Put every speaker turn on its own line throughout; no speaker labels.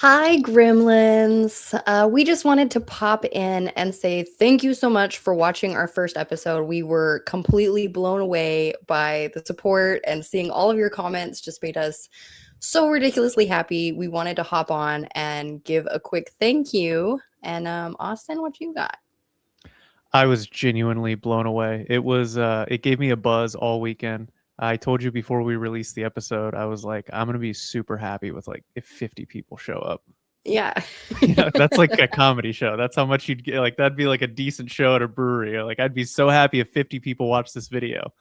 Hi, Gremlins. We just wanted to pop in and say thank you so much for watching our first episode. We were completely blown away by the support, and seeing all of your comments just made us so ridiculously happy. We wanted to hop on and give a quick thank you. And Austin, what you got?
I was genuinely blown away. It gave me a buzz all weekend. I told you before we released the episode, I was like, I'm gonna be super happy with like if 50 people show up.
Yeah.
That's like a comedy show. That's how much you'd get. Like that'd be like a decent show at a brewery. Like I'd be so happy if 50 people watch this video.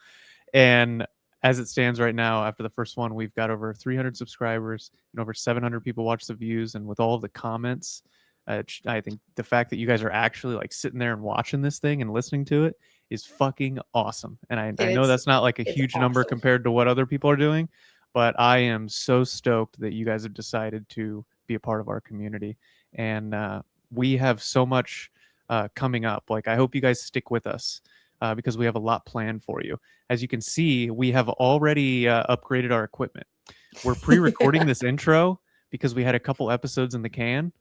And as it stands right now, after the first one, we've got over 300 subscribers and over 700 people watch the views. And with all of the comments, I think the fact that you guys are actually like sitting there and watching this thing and listening to it is fucking awesome. And I know
It's
that's not like a
it's
huge number
awesome.
compared to what other people are doing, but I am so stoked that you guys have decided to be a part of our community. And we have so much coming up. Like, I hope you guys stick with us because we have a lot planned for you. As you can see, we have already upgraded our equipment. We're pre-recording this intro because we had a couple episodes in the can,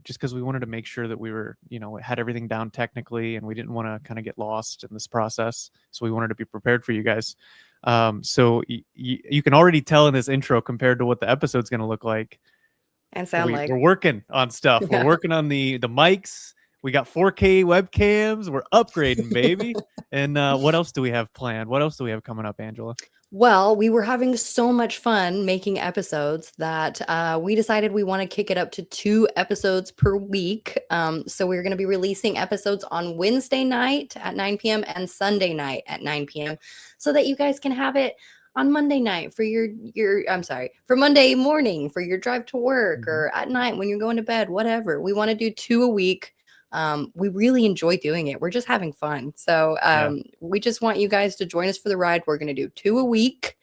just because we wanted to make sure that we were, had everything down technically, and we didn't want to kind of get lost in this process. So we wanted to be prepared for you guys. So you can already tell in this intro compared to what the episode's going to look like.
And sound like.
We're working on stuff.
Yeah.
We're working on the mics. We got 4K webcams. We're upgrading, baby. And what else do we have planned? What else do we have coming up, Angela?
Well, we were having so much fun making episodes that we decided we want to kick it up to 2 episodes per week. So we're going to be releasing episodes on Wednesday night at 9 p.m. and Sunday night at 9 p.m. so that you guys can have it on Monday night for for Monday morning for your drive to work, or at night when you're going to bed, whatever. We want to do 2 a week. We really enjoy doing it. We're just having fun. So we just want you guys to join us for the ride. We're going to do 2 a week.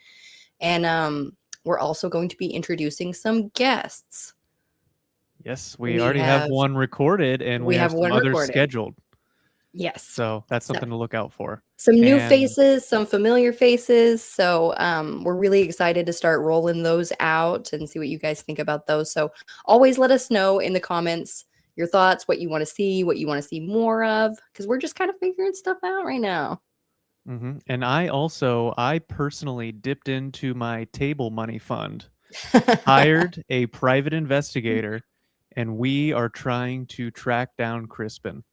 And we're also going to be introducing some guests.
Yes, we already have one recorded, and we have some others scheduled.
Yes.
So that's something to look out for.
Some new faces, some familiar faces. So we're really excited to start rolling those out and see what you guys think about those. So always let us know in the comments your thoughts, what you want to see, what you want to see more of, because we're just kind of figuring stuff out right now.
And I personally dipped into my table money fund, hired a private investigator, and we are trying to track down Crispin.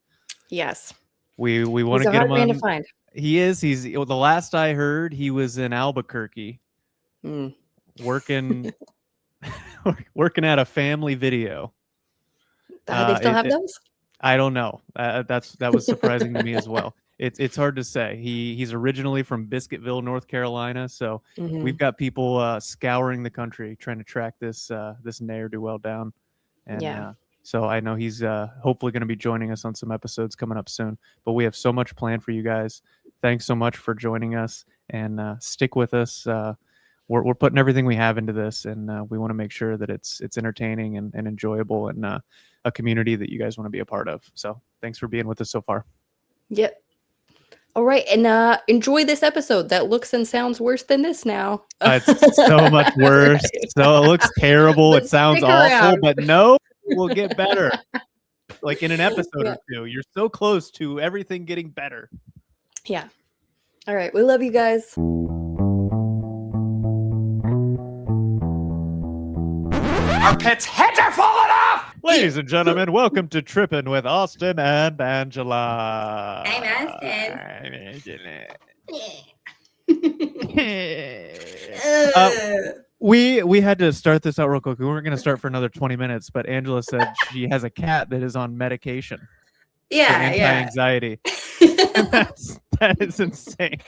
Yes.
We want to get him
on. To find.
He is. He's the last I heard, he was in Albuquerque working working at a family video.
They still have those?
I don't know. That was surprising to me as well. It's hard to say. He's originally from Biscuitville, North Carolina, so we've got people scouring the country trying to track this ne'er-do-well down. And so I know he's hopefully going to be joining us on some episodes coming up soon. But we have so much planned for you guys. Thanks so much for joining us, and stick with us. We're putting everything we have into this, and we want to make sure that it's entertaining and enjoyable, and a community that you guys want to be a part of. So thanks for being with us so far.
Yep. All right, and enjoy this episode that looks and sounds worse than this now.
It's so much worse. So it looks terrible. It sounds awful, but no, it will get better. Like in an episode or 2. You're so close to everything getting better.
Yeah. All right, we love you guys.
Our pets' heads are falling off!
Ladies and gentlemen, welcome to Trippin with Austin and Angela.
I'm Austin.
We had to start this out real quick. We weren't going to start for another 20 minutes, but Angela said she has a cat that is on medication.
Yeah,
anti-anxiety. That is insane.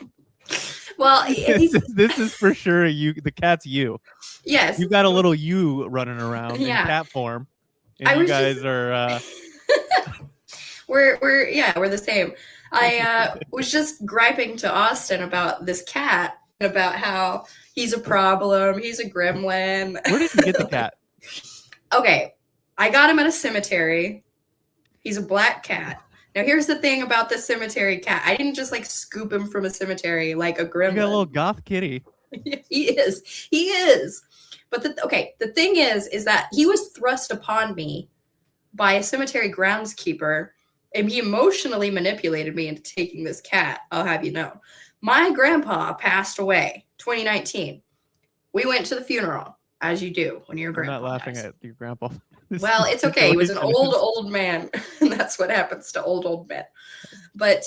Well,
this is for sure you. The cat's you.
Yes.
You got a little you running around in cat form. And you guys are
we're the same. I was just griping to Austin about this cat, about how he's a problem, he's a gremlin.
Where did you get the cat?
Okay, I got him at a cemetery. He's a black cat. Now here's the thing about the cemetery cat. I didn't just like scoop him from a cemetery like a gremlin.
You got a little goth kitty.
He is.
But the thing is that he was thrust upon me by a cemetery groundskeeper, and he emotionally manipulated me into taking this cat. I'll have you know. My grandpa passed away 2019. We went to the funeral, as you do when your grandpa
I'm not laughing
dies.
at your grandpa.
Well, it's okay. He was an old man. And that's what happens to old men. But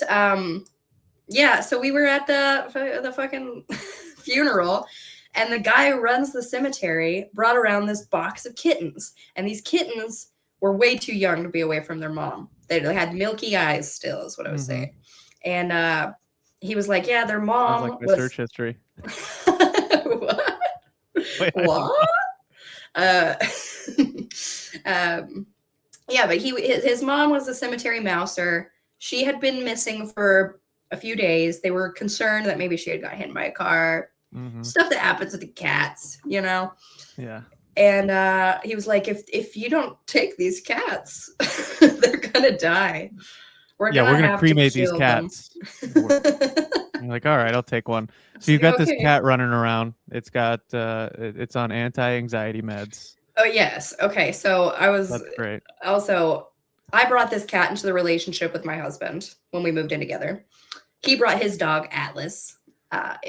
yeah, so we were at the fucking funeral, and the guy who runs the cemetery brought around this box of kittens, and these kittens were way too young to be away from their mom. They had milky eyes still, is what I was saying. And he was like, yeah, their mom
Sounds like my search history.
What?
Wait,
What? Yeah, but his mom was a cemetery mouser. She had been missing for a few days. They were concerned that maybe she had got hit by a car. Stuff that happens with the cats, you know?
Yeah.
And he was like, if you don't take these cats, they're gonna die. We're gonna
cremate these cats. You're like, all right, I'll take one. So you've got this cat running around. It's got it's on anti-anxiety meds.
Oh yes. Okay. So
That's great.
Also, I brought this cat into the relationship with my husband when we moved in together. He brought his dog Atlas.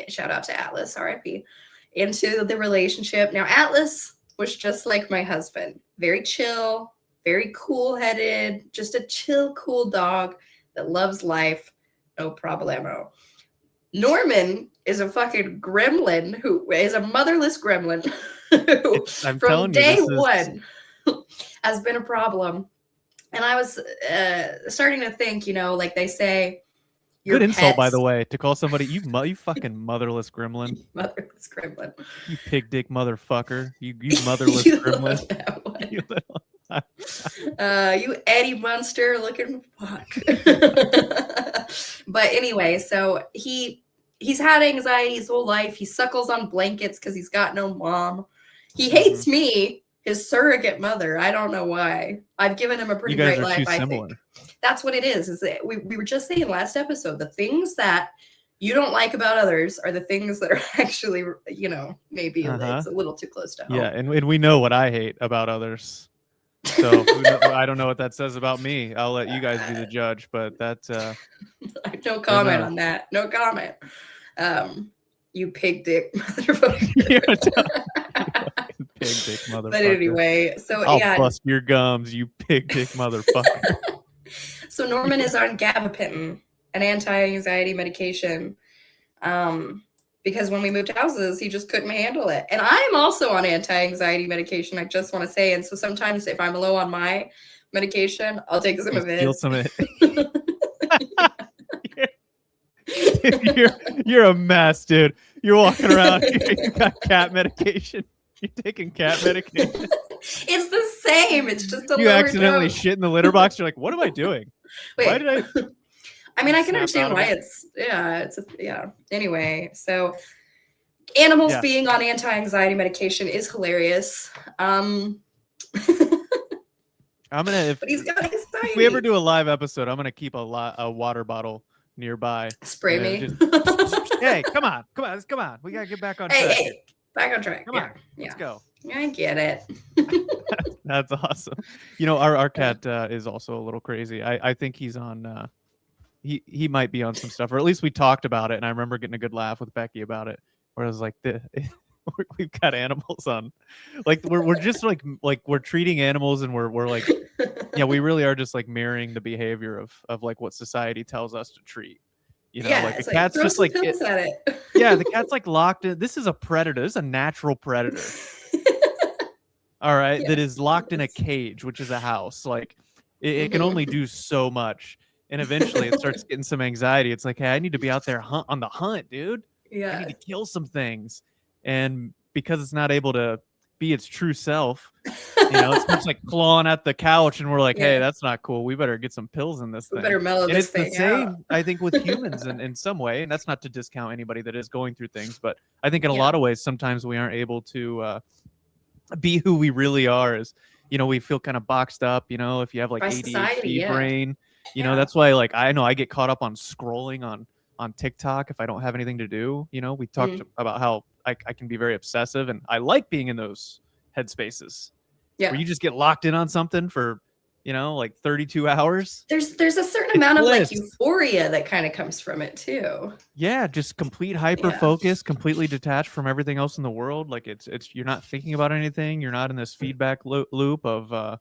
Shout out to Atlas, R.I.P. into the relationship. Now Atlas was just like my husband, very chill, very cool-headed, just a chill, cool dog that loves life, no problemo. Norman is a fucking gremlin who is a motherless gremlin who, from day one, has been a problem. And I was starting to think, you know, like they say,
good insult, by the way, to call somebody you fucking motherless gremlin.
You motherless gremlin.
You pig dick motherfucker. You motherless gremlin.
You Eddie Munster looking fuck. But anyway, so he's had anxiety his whole life. He suckles on blankets because he's got no mom. He hates me, his surrogate mother. I don't know why. I've given him a pretty great life, I think. That's what it is that we were just saying last episode, the things that you don't like about others are the things that are actually, you know, maybe it's a little too close to home.
Yeah, and we know what I hate about others. So I don't know what that says about me. I'll let you guys be the judge, but that's
no comment on that. No comment. You pig dick motherfucker.
Pig dick motherfucker.
But anyway, so
I'll bust your gums, you pig dick motherfucker.
So Norman is on gabapentin, an anti-anxiety medication, because when we moved houses, he just couldn't handle it. And I am also on anti-anxiety medication, I just want to say. And so sometimes if I'm low on my medication, I'll take some of it.
Steal some of it. You're a mess, dude. You're walking around, you got cat medication. You're taking cat medication.
It's the same. It's just a
you accidentally shit in the litter box. You're like, what am I doing?
Wait.
Why did I?
I mean, I can understand why Anyway, so animals being on anti-anxiety medication is hilarious.
I'm gonna.
But he's got anxiety.
If we ever do a live episode, I'm gonna keep a water bottle nearby.
Spray me.
Hey, come on. We gotta get back on track.
Hey, back on track.
Come on. Let's go.
I get it.
That's awesome. You know, our cat is also a little crazy. I think he's on. He might be on some stuff, or at least we talked about it, and I remember getting a good laugh with Becky about it. Where I was like, we've got animals on, like we're just like we're treating animals, and we're like, yeah, we really are just like mirroring the behavior of like what society tells us to treat. You know, like the cat's just like yeah, the cat's like locked in. This is a predator. This is a natural predator. All right, that is locked in a cage, which is a house. Like it can only do so much, and eventually it starts getting some anxiety. It's like, hey, I need to be out there on the hunt, dude.
Yeah,
I need to kill some things, and because it's not able to be its true self, you know, it starts like clawing at the couch, and we're like, hey, that's not cool. We better get some pills in this thing.
We better mellow
and
this
it's
thing
the same,
out.
I think, with humans in some way, and that's not to discount anybody that is going through things, but I think in a lot of ways, sometimes we aren't able to be who we really are. As you know, we feel kind of boxed up. You know, if you have like ADHD brain, you know, that's why like I know I get caught up on scrolling on TikTok if I don't have anything to do. You know, we talked about how I can be very obsessive, and I like being in those headspaces
Yeah.
where you just get locked in on something for, like 32 hours.
There's a certain
It's
amount of like
bliss.
euphoria that kind of comes from it too.
Yeah, just complete hyper focus, completely detached from everything else in the world. Like it's you're not thinking about anything. You're not in this feedback loop of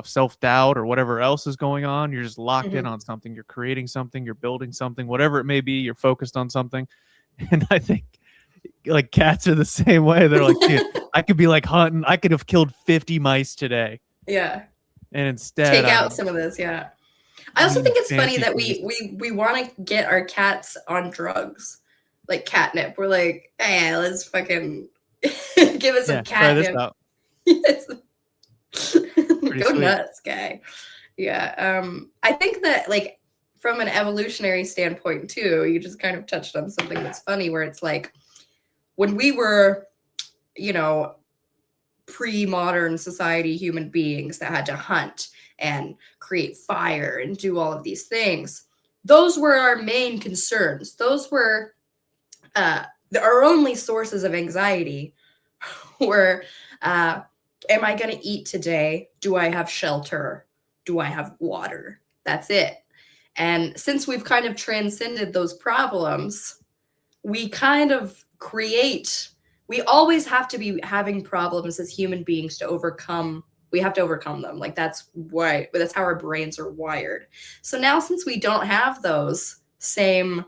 self-doubt or whatever else is going on. You're just locked in on something. You're creating something, you're building something, whatever it may be, you're focused on something. And I think like cats are the same way. They're like, dude, I could be like hunting. I could have killed 50 mice today.
Yeah.
And instead
Take out some of this, yeah. I also think it's funny that we want to get our cats on drugs, like catnip. We're like, hey, let's fucking give us some catnip.
Try this out.
Go nuts, guy. Yeah. I think that like from an evolutionary standpoint too, you just kind of touched on something that's funny where it's like when we were, pre-modern society human beings that had to hunt and create fire and do all of these things, those were our main concerns. Those were our only sources of anxiety were, am I going to eat today? Do I have shelter? Do I have water? That's it. And since we've kind of transcended those problems, we kind of we always have to be having problems as human beings to overcome. We have to overcome them. Like that's how our brains are wired. So now since we don't have those same,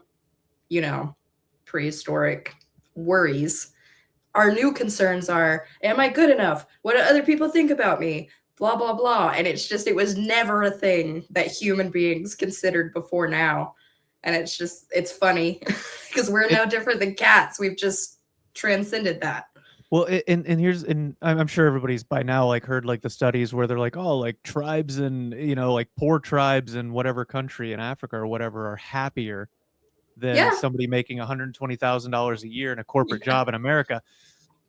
prehistoric worries, our new concerns are, am I good enough? What do other people think about me? Blah, blah, blah. And it was never a thing that human beings considered before now. And it's funny because we're no different than cats. We've just transcended that.
Well, and I'm sure everybody's by now like heard like the studies where they're like, oh, like tribes and like poor tribes in whatever country in Africa or whatever are happier than somebody making $120,000 a year in a corporate job in America.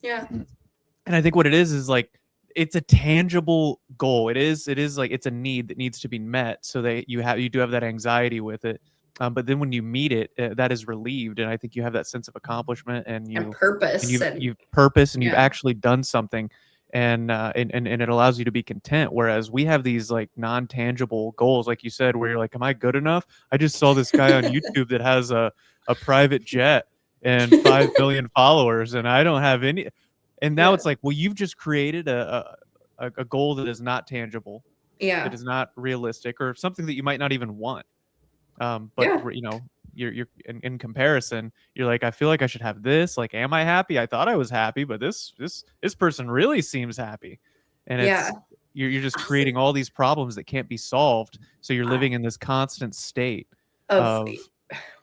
Yeah.
And I think what it is like it's a tangible goal. It is like it's a need that needs to be met, so that you do have that anxiety with it. But then when you meet it, that is relieved, and I think you have that sense of accomplishment and
purpose,
and you've purpose, and you've actually done something, and it allows you to be content. Whereas we have these like non-tangible goals, like you said, where you're like, "Am I good enough?" I just saw this guy on YouTube that has a private jet and 5 million followers, and I don't have any. And now it's like, well, you've just created a goal that is not tangible, that is not realistic, or something that you might not even want. But you're in comparison, you're like, I feel like I should have this. Like, am I happy? I thought I was happy, but this person really seems happy, and you're just creating all these problems that can't be solved. So you're living in this constant state of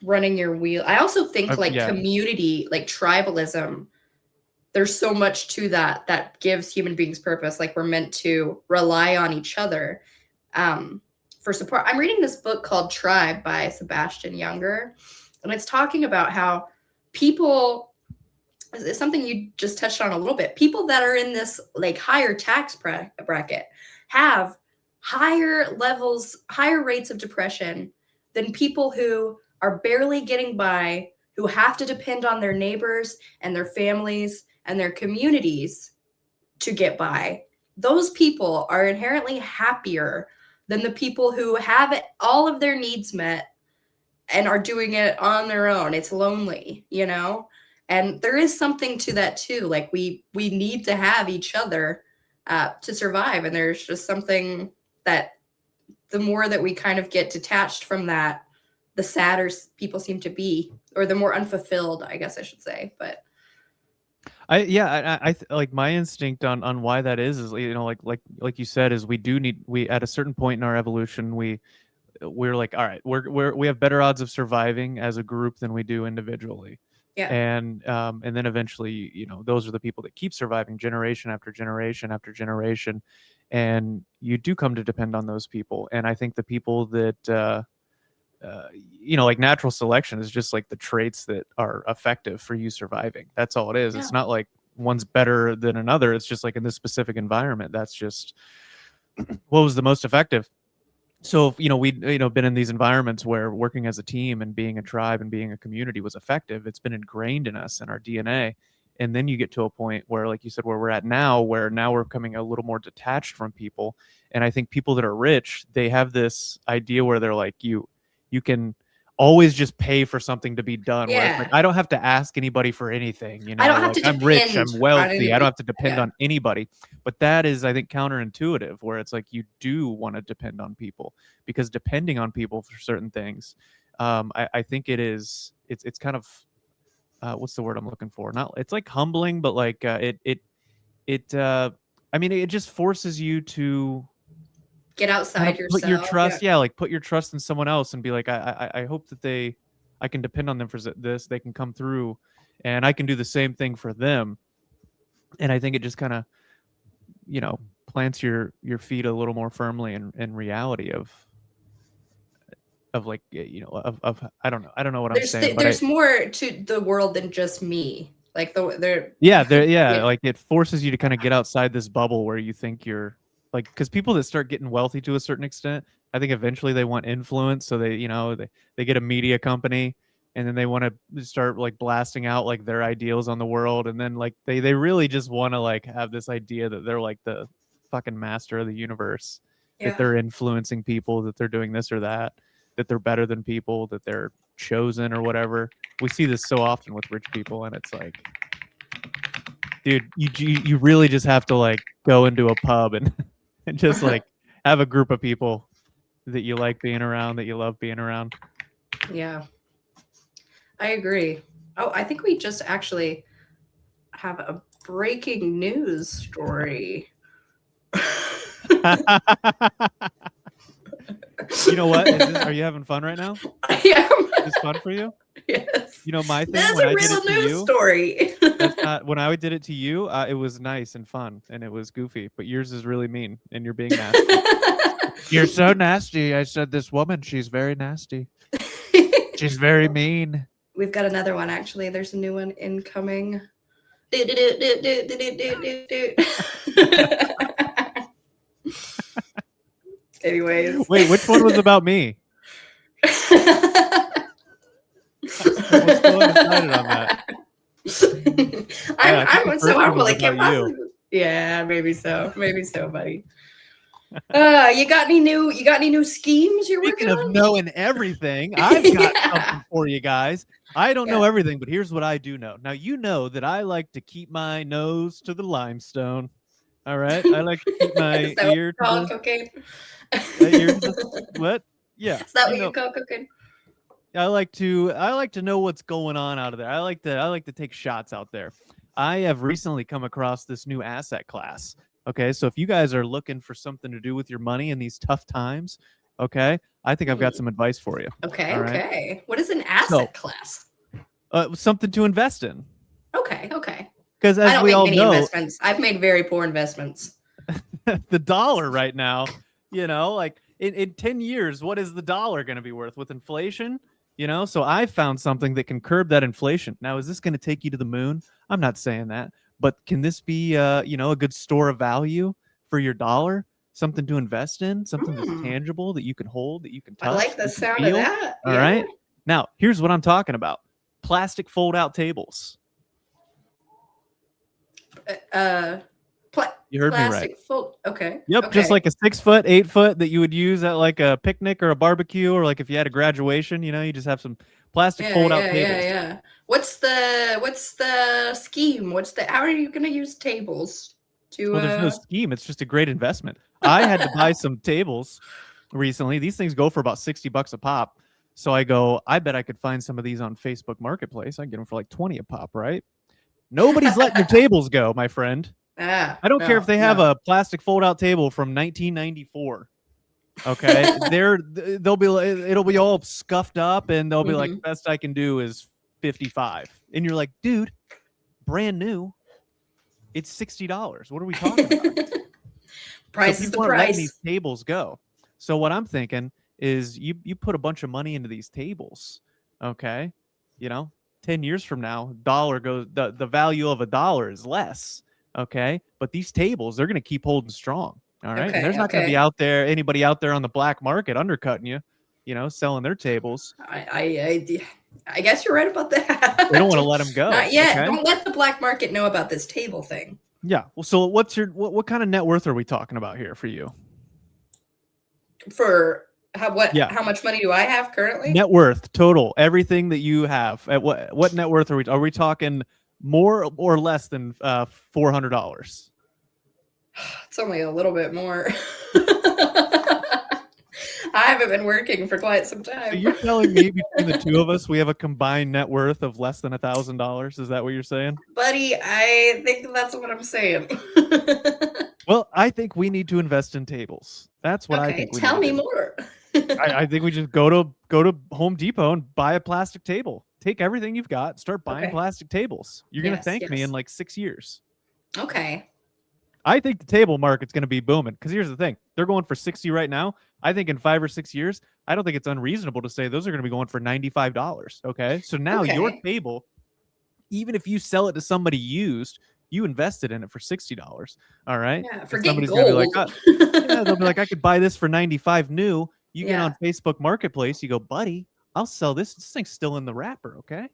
running your wheel. I also think community, like tribalism, there's so much to that gives human beings purpose. Like we're meant to rely on each other for support. I'm reading this book called Tribe by Sebastian Junger, and it's talking about how people, it's something you just touched on a little bit, people that are in this like higher tax bracket have higher rates of depression than people who are barely getting by, who have to depend on their neighbors and their families and their communities to get by. Those people are inherently happier than the people who have all of their needs met and are doing it on their own. It's lonely, And there is something to that too. Like we need to have each other to survive. And there's just something that the more that we kind of get detached from that, the sadder people seem to be, or the more unfulfilled, I guess I should say. But
I like my instinct on why that is like you said, is we at a certain point in our evolution, we're like, all right, we have better odds of surviving as a group than we do individually.
Yeah.
And then eventually, those are the people that keep surviving generation after generation after generation, and you do come to depend on those people. And I think the people that like natural selection is just like the traits that are effective for you surviving. That's all it is. It's not like one's better than another. It's just like in this specific environment, that's just what was the most effective. So if, we'd been in these environments where working as a team and being a tribe and being a community was effective, it's been ingrained in us and our DNA. And then you get to a point where, like you said, where we're at now, where now we're becoming a little more detached from people. And I think people that are rich, they have this idea where they're like, you can always just pay for something to be done. Where it's like,
Yeah.
I don't have to ask anybody for anything. You know,
I don't have
like
to
I'm rich,
depend
I'm
on
wealthy. I don't
anybody.
have to depend
Yeah.
on anybody. But that is, I think, counterintuitive, where it's like you do want to depend on people, because depending on people for certain things, I think it's kind of what's the word I'm looking for? Not, it's like humbling, but like I mean, it just forces you to
Get
kind
outside
of put your
yourself.
trust, yeah, like put your trust in someone else and be like, I hope that I can depend on them for this. They can come through, and I can do the same thing for them. And I think it just kind of, plants your feet a little more firmly in reality of like, of I don't know what I'm saying, but
There's more to the world than just me. Like
yeah,
Yeah.
like it forces you to kind of get outside this bubble where you think you're like, because people that start getting wealthy to a certain extent, I think eventually they want influence, so they get a media company, and then they want to start like blasting out like their ideals on the world, and then like they really just want to like have this idea that they're like the fucking master of the universe, that
Yeah.
they're influencing people, that they're doing this or that they're better than people, that they're chosen or whatever. We see this so often with rich people, and it's like, dude, you really just have to like go into a pub and and just like have a group of people that you like being around, that you love being around.
Yeah. I agree. Oh, I think we just actually have a breaking news story.
You know what? Are you having fun right now?
I am.
Is this fun for you?
Yes.
You know, my thing
That's
when
a
I did
real
it to
news
you,
story.
that's not, when I did it to you, it was nice and fun and it was goofy, but yours is really mean and you're being nasty. You're so nasty. I said this woman, she's very nasty. She's very mean.
We've got another one actually. There's a new one incoming. Anyways.
Wait, which one was about me? I'm still undecided on that.
I'm like,
about you.
Yeah, maybe so, buddy. You got any new schemes you're
Speaking
working
of
on?
knowing everything, I've got something for you guys. I don't know
Yeah.
everything, but here's what I do know. Now, you know that I like to keep my nose to the limestone. All right, I like to keep my
Is that what
ear
you
to
call
the
cocaine?
ear to the what? Yeah.
Is that what you call cocaine?
I like to know what's going on out of there. I like to take shots out there. I have recently come across this new asset class. Okay, so if you guys are looking for something to do with your money in these tough times, okay, I think I've got some advice for you.
Okay,
All right?
okay. What is an asset class?
Something to invest in.
Okay.
Because
I
as
don't
we
make
all
many
know,
investments. I've made very poor investments.
the dollar right now, like in 10 years, what is the dollar going to be worth with inflation? So I found something that can curb that inflation. Now, is this going to take you to the moon? I'm not saying that, but can this be, a good store of value for your dollar? Something to invest in, something that's tangible that you can hold, that you can touch.
I like the
you can
sound
feel.
of that.
All right. Now, here's what I'm talking about: plastic fold-out tables. You heard me right.
Okay.
Yep,
okay.
just like a 6 foot, 8 foot that you would use at like a picnic or a barbecue, or like if you had a graduation, you just have some plastic fold-out tables.
Yeah. What's the scheme? How are you gonna use tables?
Well, there's no scheme. It's just a great investment. I had to buy some tables recently. These things go for about $60 a pop. So I go, I bet I could find some of these on Facebook Marketplace. I can get them for like 20 a pop, right? Nobody's letting their tables go, my friend. I don't care if they have a plastic fold-out table from 1994. Okay, it'll be all scuffed up, and they'll be like, the best I can do is 55. And you're like, dude, brand new. It's $60. What are we talking about?
Price is the price.
Letting these tables go. So what I'm thinking is you put a bunch of money into these tables. Okay, 10 years from now, dollar goes, the value of a dollar is less. Okay, but these tables, they're going to keep holding strong. All right, and there's not going to be anybody out there on the black market undercutting you. selling their tables.
I guess you're right about that.
They don't want to let them go.
Not yet.
Okay?
Don't let the black market know about this table thing.
Yeah. Well, so what kind of net worth are we talking about here for you?
For how much money do I have currently?
Net worth total, everything that you have. At what net worth are we? Are we talking more or less than $400?
It's only a little bit more. I haven't been working for quite some time.
So you're telling me between the two of us, we have a combined net worth of less than $1,000? Is that what you're saying?
Buddy, I think that's what I'm saying.
Well, I think we need to invest in tables. That's what I think.
Tell me more.
I think we just go to Home Depot and buy a plastic table. Take everything you've got, start buying plastic tables. You're gonna thank me in like 6 years.
Okay.
I think the table market's gonna be booming because here's the thing: they're going for 60 right now. I think in 5 or 6 years, I don't think it's unreasonable to say those are gonna be going for $95. Okay, so now your table, even if you sell it to somebody used, you invested in it for $60. All right.
Yeah, forget
somebody's
gold.
gonna be like, yeah, they'll be like, I could buy this for 95 new. You get on Facebook Marketplace, you go, buddy, I'll sell this. This thing's still in the wrapper, okay?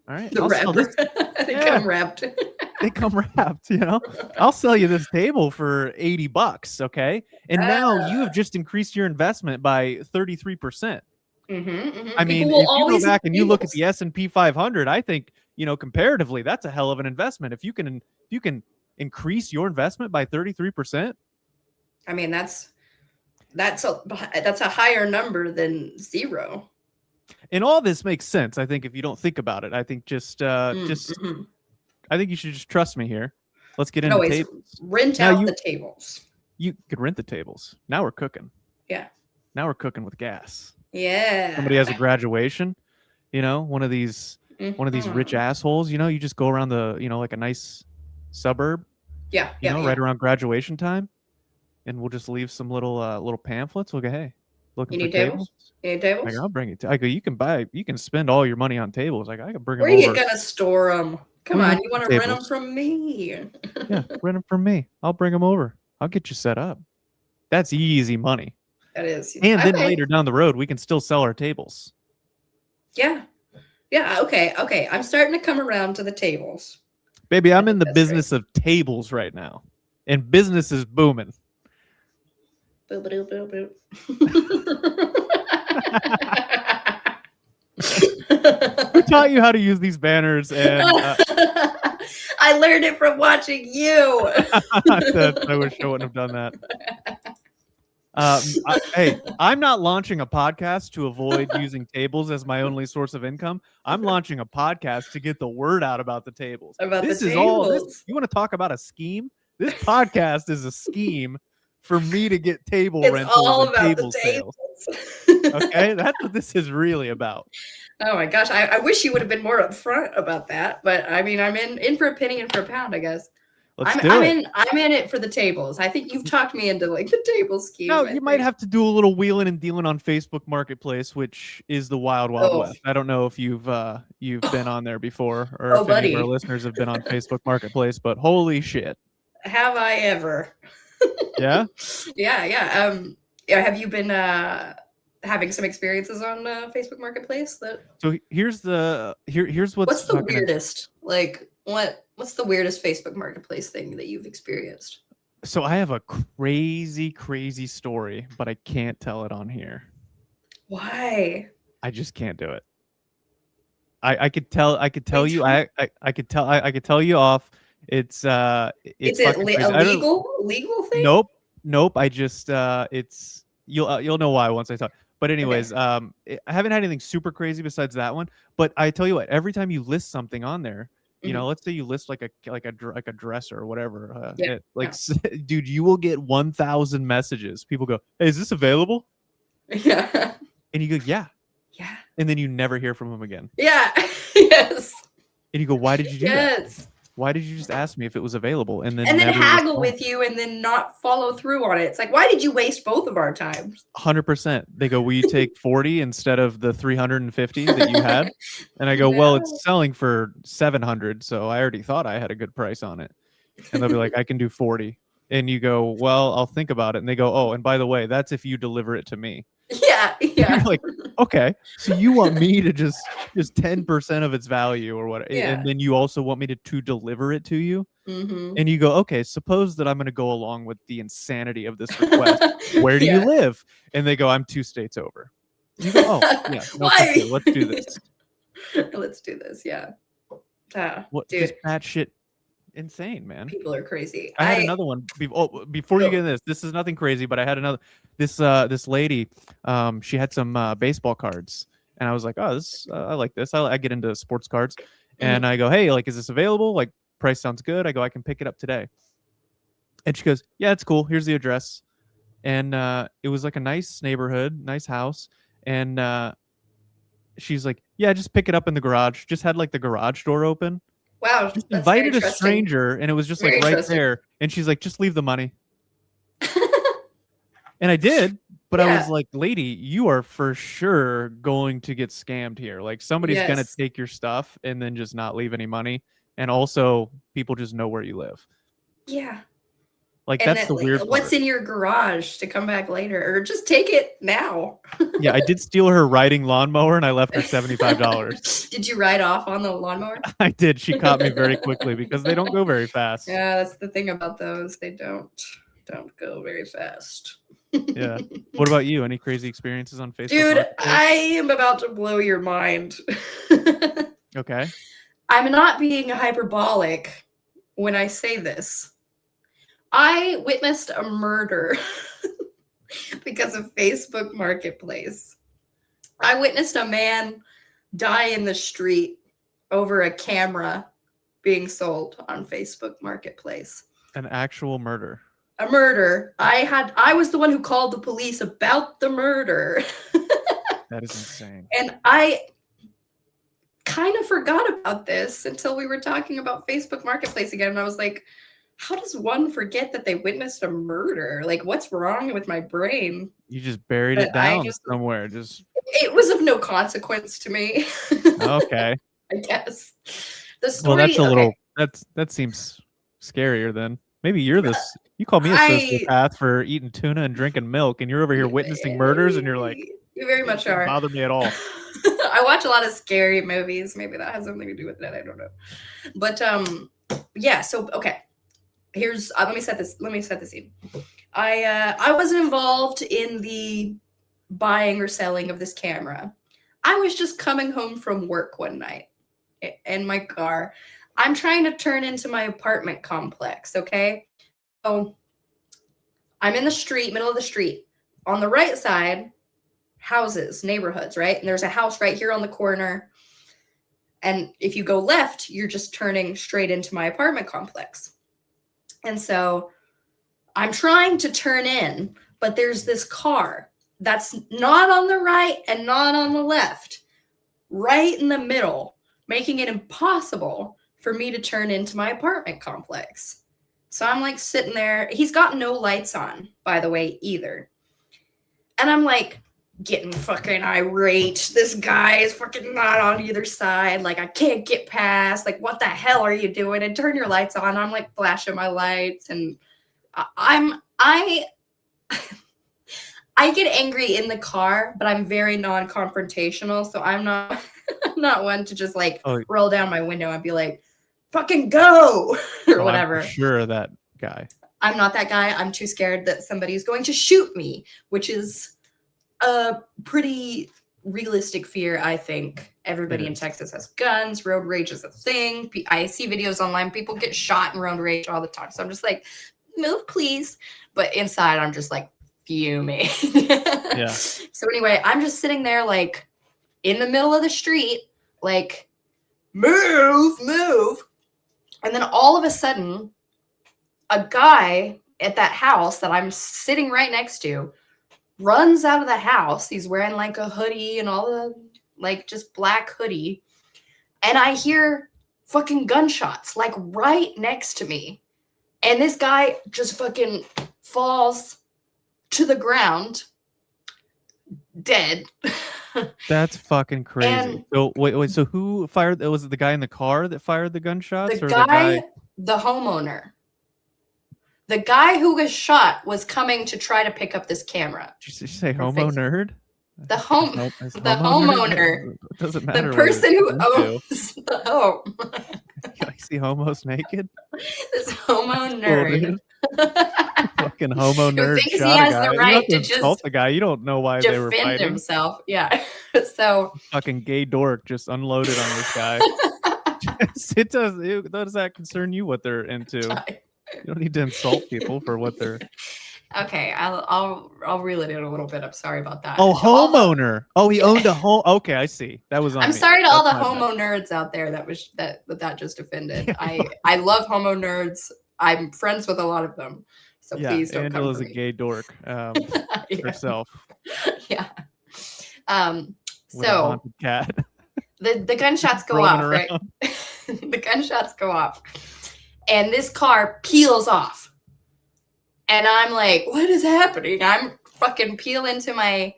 All right.
The wrapper. They come wrapped.
They come wrapped, I'll sell you this table for $80, okay? And now you have just increased your investment by 33%. I mean, if you go back and you look at the S&P 500, I think, comparatively, that's a hell of an investment. If you can increase your investment by 33%.
I mean, that's a higher number than zero.
And all this makes sense, I think, if you don't think about it. I think I think you should just trust me here. Let's get into tables.
Rent out the tables.
You could rent the tables. Now we're cooking.
Yeah.
Now we're cooking with gas.
Yeah.
Somebody has a graduation, one of these rich assholes, you just go around the, like a nice suburb.
Yeah.
Right around graduation time. And we'll just leave some little pamphlets. We'll go, hey, looking for tables?
You need tables?
Like, I'll bring it. I go, you can spend all your money on tables. Like, I can bring them
over.
Where
are you gonna store them? Come on, you want to rent them from me?
Yeah, rent them from me. I'll bring them over. I'll get you set up. That's easy money.
That is.
And then later down the road, we can still sell our tables.
Yeah. Yeah. Okay. I'm starting to come around to the tables.
Baby, I'm in the business of tables right now. And business is booming.
Boo, boo, boo, boo.
Who taught you how to use these banners? And
I learned it from watching you.
I wish I wouldn't have done that. Hey, I'm not launching a podcast to avoid using tables as my only source of income. I'm launching a podcast to get the word out about the tables.
You
want to talk about a scheme? This podcast is a scheme for me to get table rentals and table sales. Okay, that's what this is really about.
Oh my gosh, I wish you would have been more upfront about that. But I mean, I'm in for a penny and for a pound, I guess. I'm in it for the tables. I think you've talked me into like the table scheme.
No, you might have to do a little wheeling and dealing on Facebook Marketplace, which is the wild west. I don't know if you've been on there before, or if any of our listeners have been on Facebook Marketplace, but holy shit.
Have I ever?
Yeah?
Yeah. Have you been having some experiences on Facebook Marketplace?
So here's what's
the weirdest? What's the weirdest Facebook Marketplace thing that you've experienced?
So I have a crazy story, but I can't tell it on here.
Why?
I just can't do it. I could tell you off. It's a legal thing? Nope. I just you'll know why once I talk. But anyways, I haven't had anything super crazy besides that one. But I tell you what, every time you list something on there, let's say you list like a dresser or whatever, dude, you will get 1,000 messages. People go, "Hey, is this available?"
Yeah.
And you go, "Yeah."
Yeah.
And then you never hear from them again.
Yeah. Yes.
And you go, "Why did you do that? Why did you just ask me if it was available?" And then
haggle with you and then not follow through on it. It's like, why did you waste both of our times?
100%. They go, "Will you take 40 instead of the 350 that you had?" And I go, "Well, it's selling for 700, so I already thought I had a good price on it." And they'll be like, "I can do 40." And you go, "Well, I'll think about it." And they go, "Oh, and by the way, that's if you deliver it to me."
Yeah. Yeah.
You're like, okay, so you want me to just 10% of its value or what?
Yeah.
And then you also want me to deliver it to you?
Mm-hmm.
And you go, okay, suppose that I'm going to go along with the insanity of this request. Where do you live? And they go, I'm 2 states over. You go, oh, yeah, no, for sure. Let's do this.
Let's do this. Yeah.
What,
dude,
just batshit insane, man.
people are crazy.
I had another one. Before you get in this is nothing crazy, but I had another. This lady, she had some baseball cards, and I was like, oh, this I like this. I get into sports cards, and I go, hey, like, is this available? Like, price sounds good. I go, I can pick it up today. And she goes, yeah, it's cool. Here's the address. And it was like a nice neighborhood, nice house, and she's like, yeah, just pick it up in the garage. Just had like the garage door open.
Wow.
Just invited a stranger, and it was just like right there. And she's like, just leave the money. And I did, but I was like, lady, you are for sure going to get scammed here. Like, somebody's going to take your stuff and then just not leave any money. And also, people just know where you live.
Yeah.
Like, and that's the weird part.
What's in your garage to come back later? Or just take it now.
Yeah, I did steal her riding lawnmower, and I left her $75.
Did you ride off on the lawnmower?
I did. She caught me very quickly because they don't go very fast.
Yeah, that's the thing about those. They don't go very fast.
Yeah. What about you? Any crazy experiences on Facebook?
Dude, I am about to blow your mind.
Okay.
I'm not being hyperbolic when I say this. I witnessed a murder because of Facebook Marketplace. I witnessed a man die in the street over a camera being sold on Facebook Marketplace.
An actual murder.
A murder. I was the one who called the police about the murder.
That is insane.
And I kind of forgot about this until we were talking about Facebook Marketplace again. And I was like, how does one forget that they witnessed a murder? Like, what's wrong with my brain?
You just buried it down somewhere. It
was of no consequence to me.
Okay.
I guess. The story.
Well, that's a little. That seems scarier than. Maybe you're this. You call me a sociopath for eating tuna and drinking milk, and you're over here witnessing murders, and you're like,
you very much are.
Bother me at all.
I watch a lot of scary movies. Maybe that has something to do with it. I don't know. But yeah. So okay. Here's let me set the scene. I wasn't involved in the buying or selling of this camera. I was just coming home from work one night in my car. I'm trying to turn into my apartment complex, okay? So I'm in the street, middle of the street. On the right side, houses, neighborhoods, right? And there's a house right here on the corner. And if you go left, you're just turning straight into my apartment complex. And so I'm trying to turn in, but there's this car that's not on the right and not on the left, right in the middle, making it impossible for me to turn into my apartment complex. So I'm like sitting there. He's got no lights on, by the way, either. And I'm like getting fucking irate. This guy is fucking not on either side. Like, I can't get past. Like, what the hell are you doing? And turn your lights on. I'm like flashing my lights, and I get angry in the car, but I'm very non-confrontational. So I'm not one to just like roll down my window and be like, fucking go or whatever.
I'm sure that guy.
I'm not that guy. I'm too scared that somebody's going to shoot me, which is a pretty realistic fear. I think everybody in Texas has guns. Road rage is a thing. I see videos online. People get shot in road rage all the time. So I'm just like, move, please. But inside, I'm just like fuming.
Yeah.
So anyway, I'm just sitting there like in the middle of the street, like move. And then all of a sudden, a guy at that house that I'm sitting right next to runs out of the house. He's wearing like a hoodie and all the like just black hoodie. And I hear fucking gunshots like right next to me. And this guy just fucking falls to the ground dead.
That's fucking crazy.
And
so wait. So who fired? Was it the guy in the car that fired the gunshots?
The guy, the homeowner. The guy who was shot was coming to try to pick up this camera.
Did you say homo nerd?
The homeowner,
It doesn't
the
matter.
person who
what you're into.
owns the home.
Can I see homos naked?
This homo
Cool,
nerd.
dude. Fucking homo
Who
nerd
thinks he
shot a
has
guy.
the
You don't
right
have
to
insult
just
the guy. You don't know why they were
defend
fighting.
himself. Yeah. So
Fucking gay dork just unloaded on this guy. It does that concern you what they're into? You don't need to insult people for what they're.
okay, I'll reel it in a little bit. I'm sorry about that.
Oh,
To all the-
homeowner. Oh, he owned a home. Okay, I see. That was on
I'm
me.
sorry to all the
That's my
homo
bad.
nerds out there that just offended. I love homo nerds. I'm friends with a lot of them. So
Yeah,
please don't come
Angela's
for
a
me.
gay dork
Yeah.
herself
Yeah.
with a
So
haunted cat.
the gunshots go
roaming
off, right?
around.
The gunshots go off. And this car peels off. And I'm like, what is happening? I'm fucking peel into my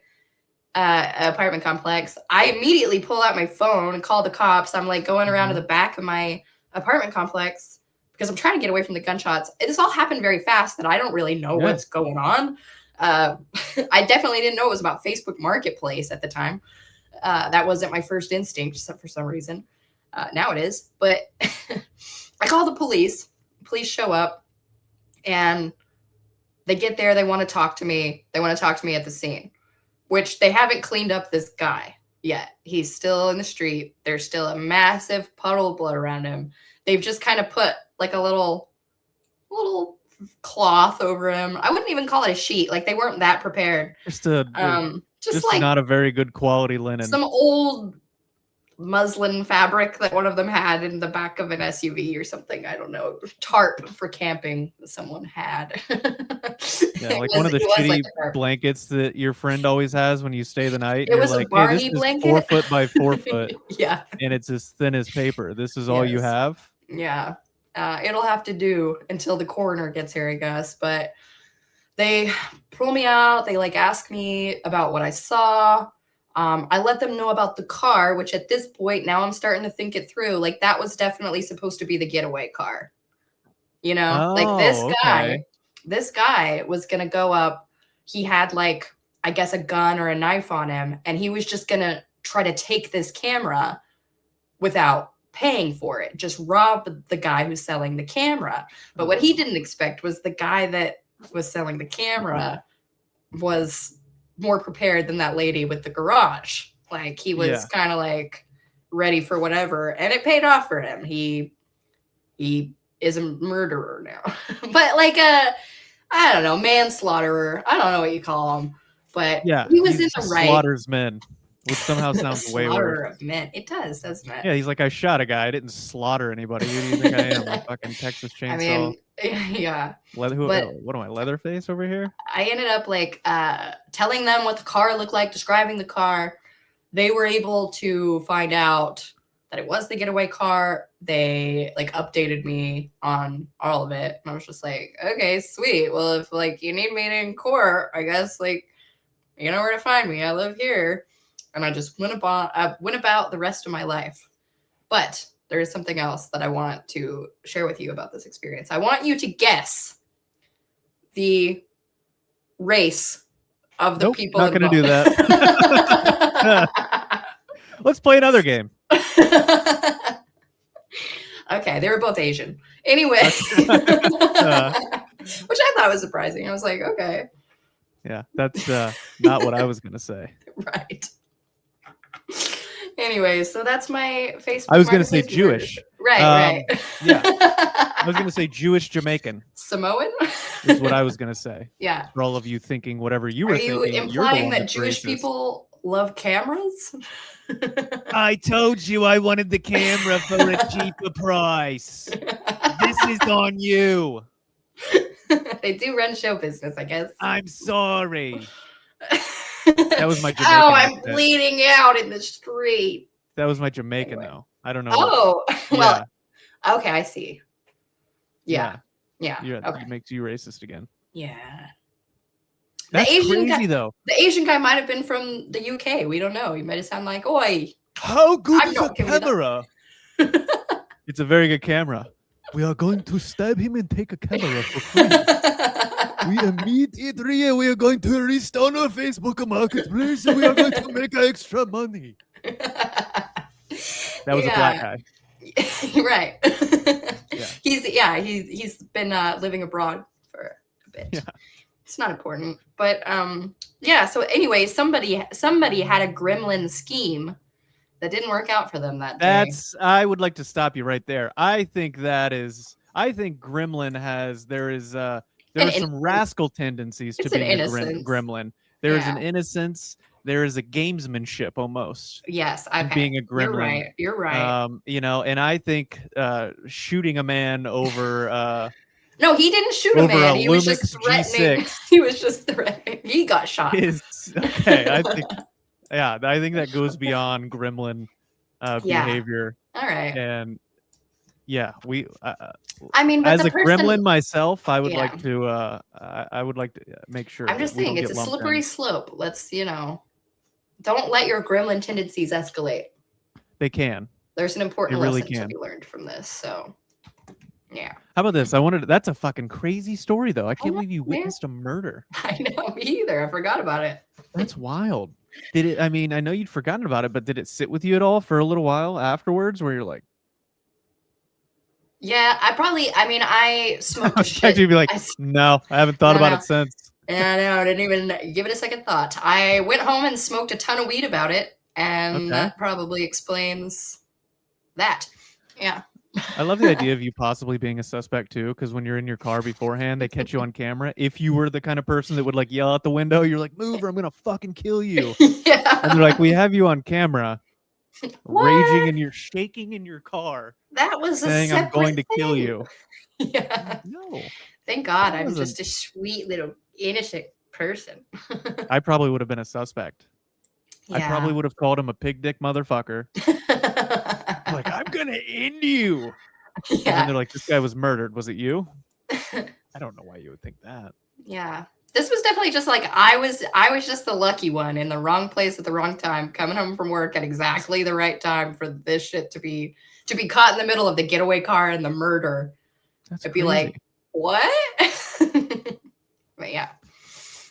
apartment complex. I immediately pull out my phone and call the cops. I'm like going around to the back of my apartment complex because I'm trying to get away from the gunshots. This all happened very fast that I don't really know what's going on. I definitely didn't know it was about Facebook Marketplace at the time. That wasn't my first instinct for some reason. Now it is. But I call the police. Police show up and they get there. They want to talk to me. They want to talk to me at the scene, which they haven't cleaned up this guy yet. He's still in the street. There's still a massive puddle of blood around him. They've just kind of put like a little cloth over him. I wouldn't even call it a sheet. Like they weren't that prepared.
Just
Like
not a very good quality linen.
some old muslin fabric that one of them had in the back of an SUV or something. I don't know. Tarp for camping that someone had.
Yeah, like one of the shitty blankets that your friend always has when you stay the night.
It was
like,
a Barney
hey, this
blanket.
is 4 foot by 4 foot.
Yeah.
And it's as thin as paper. This is all you have?
Yeah. It'll have to do until the coroner gets here, I guess. But they pull me out. They like ask me about what I saw. I let them know about the car, which at this point, now I'm starting to think it through. Like that was definitely supposed to be the getaway car. You know, like this guy was going to go up. He had like, I guess a gun or a knife on him. And he was just going to try to take this camera without paying for it. Just rob the guy who's selling the camera. But what he didn't expect was the guy that was selling the camera was more prepared than that lady with the garage. Like he was kind of like ready for whatever, and it paid off for him. He is a murderer now. But like I don't know, manslaughterer. I don't know what you call him. But he was in the right.
Slaughters men, which somehow sounds way worse.
Of men. It does, doesn't it?
Yeah, he's like, I shot a guy. I didn't slaughter anybody. Who do you think I am? Like fucking Texas Chainsaw.
I mean, yeah.
What am I, Leatherface over here?
I ended up like telling them what the car looked like, describing the car. They were able to find out that it was the getaway car. They like updated me on all of it. And I was just like, okay, sweet. Well, if like you need me in court, I guess like you know where to find me. I live here. And I just went about the rest of my life. But there is something else that I want to share with you about this experience. I want you to guess the race of the people
Not
involved.
Gonna do that. Let's play another game.
Okay, they were both Asian. Anyway, which I thought was surprising. I was like, okay.
Yeah, that's not what I was going to say.
Right. Anyway, so that's my Facebook.
I was going to say Jewish.
Right.
Yeah. I was going to say Jewish Jamaican.
Samoan?
Is what I was going to say.
Yeah.
For all of you thinking whatever you were thinking.
Are you implying that Jewish people love cameras?
I told you I wanted the camera for a cheaper price. This is on you.
They do run show business, I guess.
I'm sorry. That was my Jamaican.
Oh, I'm bleeding out in the street.
That was my Jamaican, though. I don't know.
Oh, well, okay, I see. Yeah.
Okay.
It
makes you racist again.
Yeah.
That's crazy,
guy,
though.
The Asian guy might have been from the UK. We don't know. He might have sounded like, oi.
How good is a camera? It's a very good camera. We are going to stab him and take a camera for free. We immediately we are going to restart our Facebook marketplace and we are going to make extra money. That was a black guy.
Right.
Yeah.
He's been living abroad for a bit.
Yeah.
It's not important. But so anyway, somebody had a gremlin scheme that didn't work out for them that day.
I would like to stop you right there. I think gremlin there are some rascal tendencies to being a gremlin. There is an innocence. There is a gamesmanship almost.
Yes, okay.
Being a gremlin.
You're right.
And I think shooting a man over
no, he didn't shoot a man. He was just threatening.
G6
he was just threatening. He got shot.
Okay, I think that goes beyond gremlin behavior.
All right.
And yeah,
I mean, but
as a gremlin myself, I would like to make sure.
I'm just saying it's a slippery slope. Let's, don't let your gremlin tendencies escalate.
They can.
There's an important lesson to be learned from this. So, yeah.
How about this? That's a fucking crazy story, though. I can't believe you witnessed a murder.
I know, me either. I forgot about it.
That's wild. I know you'd forgotten about it, but did it sit with you at all for a little while afterwards where you're like,
yeah, I smoked a shit.
You'd be like, no, I haven't thought about it since.
Yeah, no, I didn't even give it a second thought. I went home and smoked a ton of weed about it, and that probably explains that. Yeah.
I love the idea of you possibly being a suspect too, because when you're in your car beforehand, they catch you on camera. If you were the kind of person that would like yell out the window, you're like, move or I'm gonna fucking kill you.
Yeah.
And they're like, we have you on camera, raging and you're shaking in your car.
That was
saying I'm going to kill you.
Yeah.
No.
Thank God I'm just a sweet little innocent person.
I probably would have been a suspect.
Yeah.
I probably would have called him a pig dick motherfucker. Like, I'm gonna end you. Yeah. And then they're like, this guy was murdered. Was it you? I don't know why you would think that.
Yeah. This was definitely just like I was just the lucky one in the wrong place at the wrong time, coming home from work at exactly the right time for this shit to be caught in the middle of the getaway car and the murder. I'd be like, what? But yeah.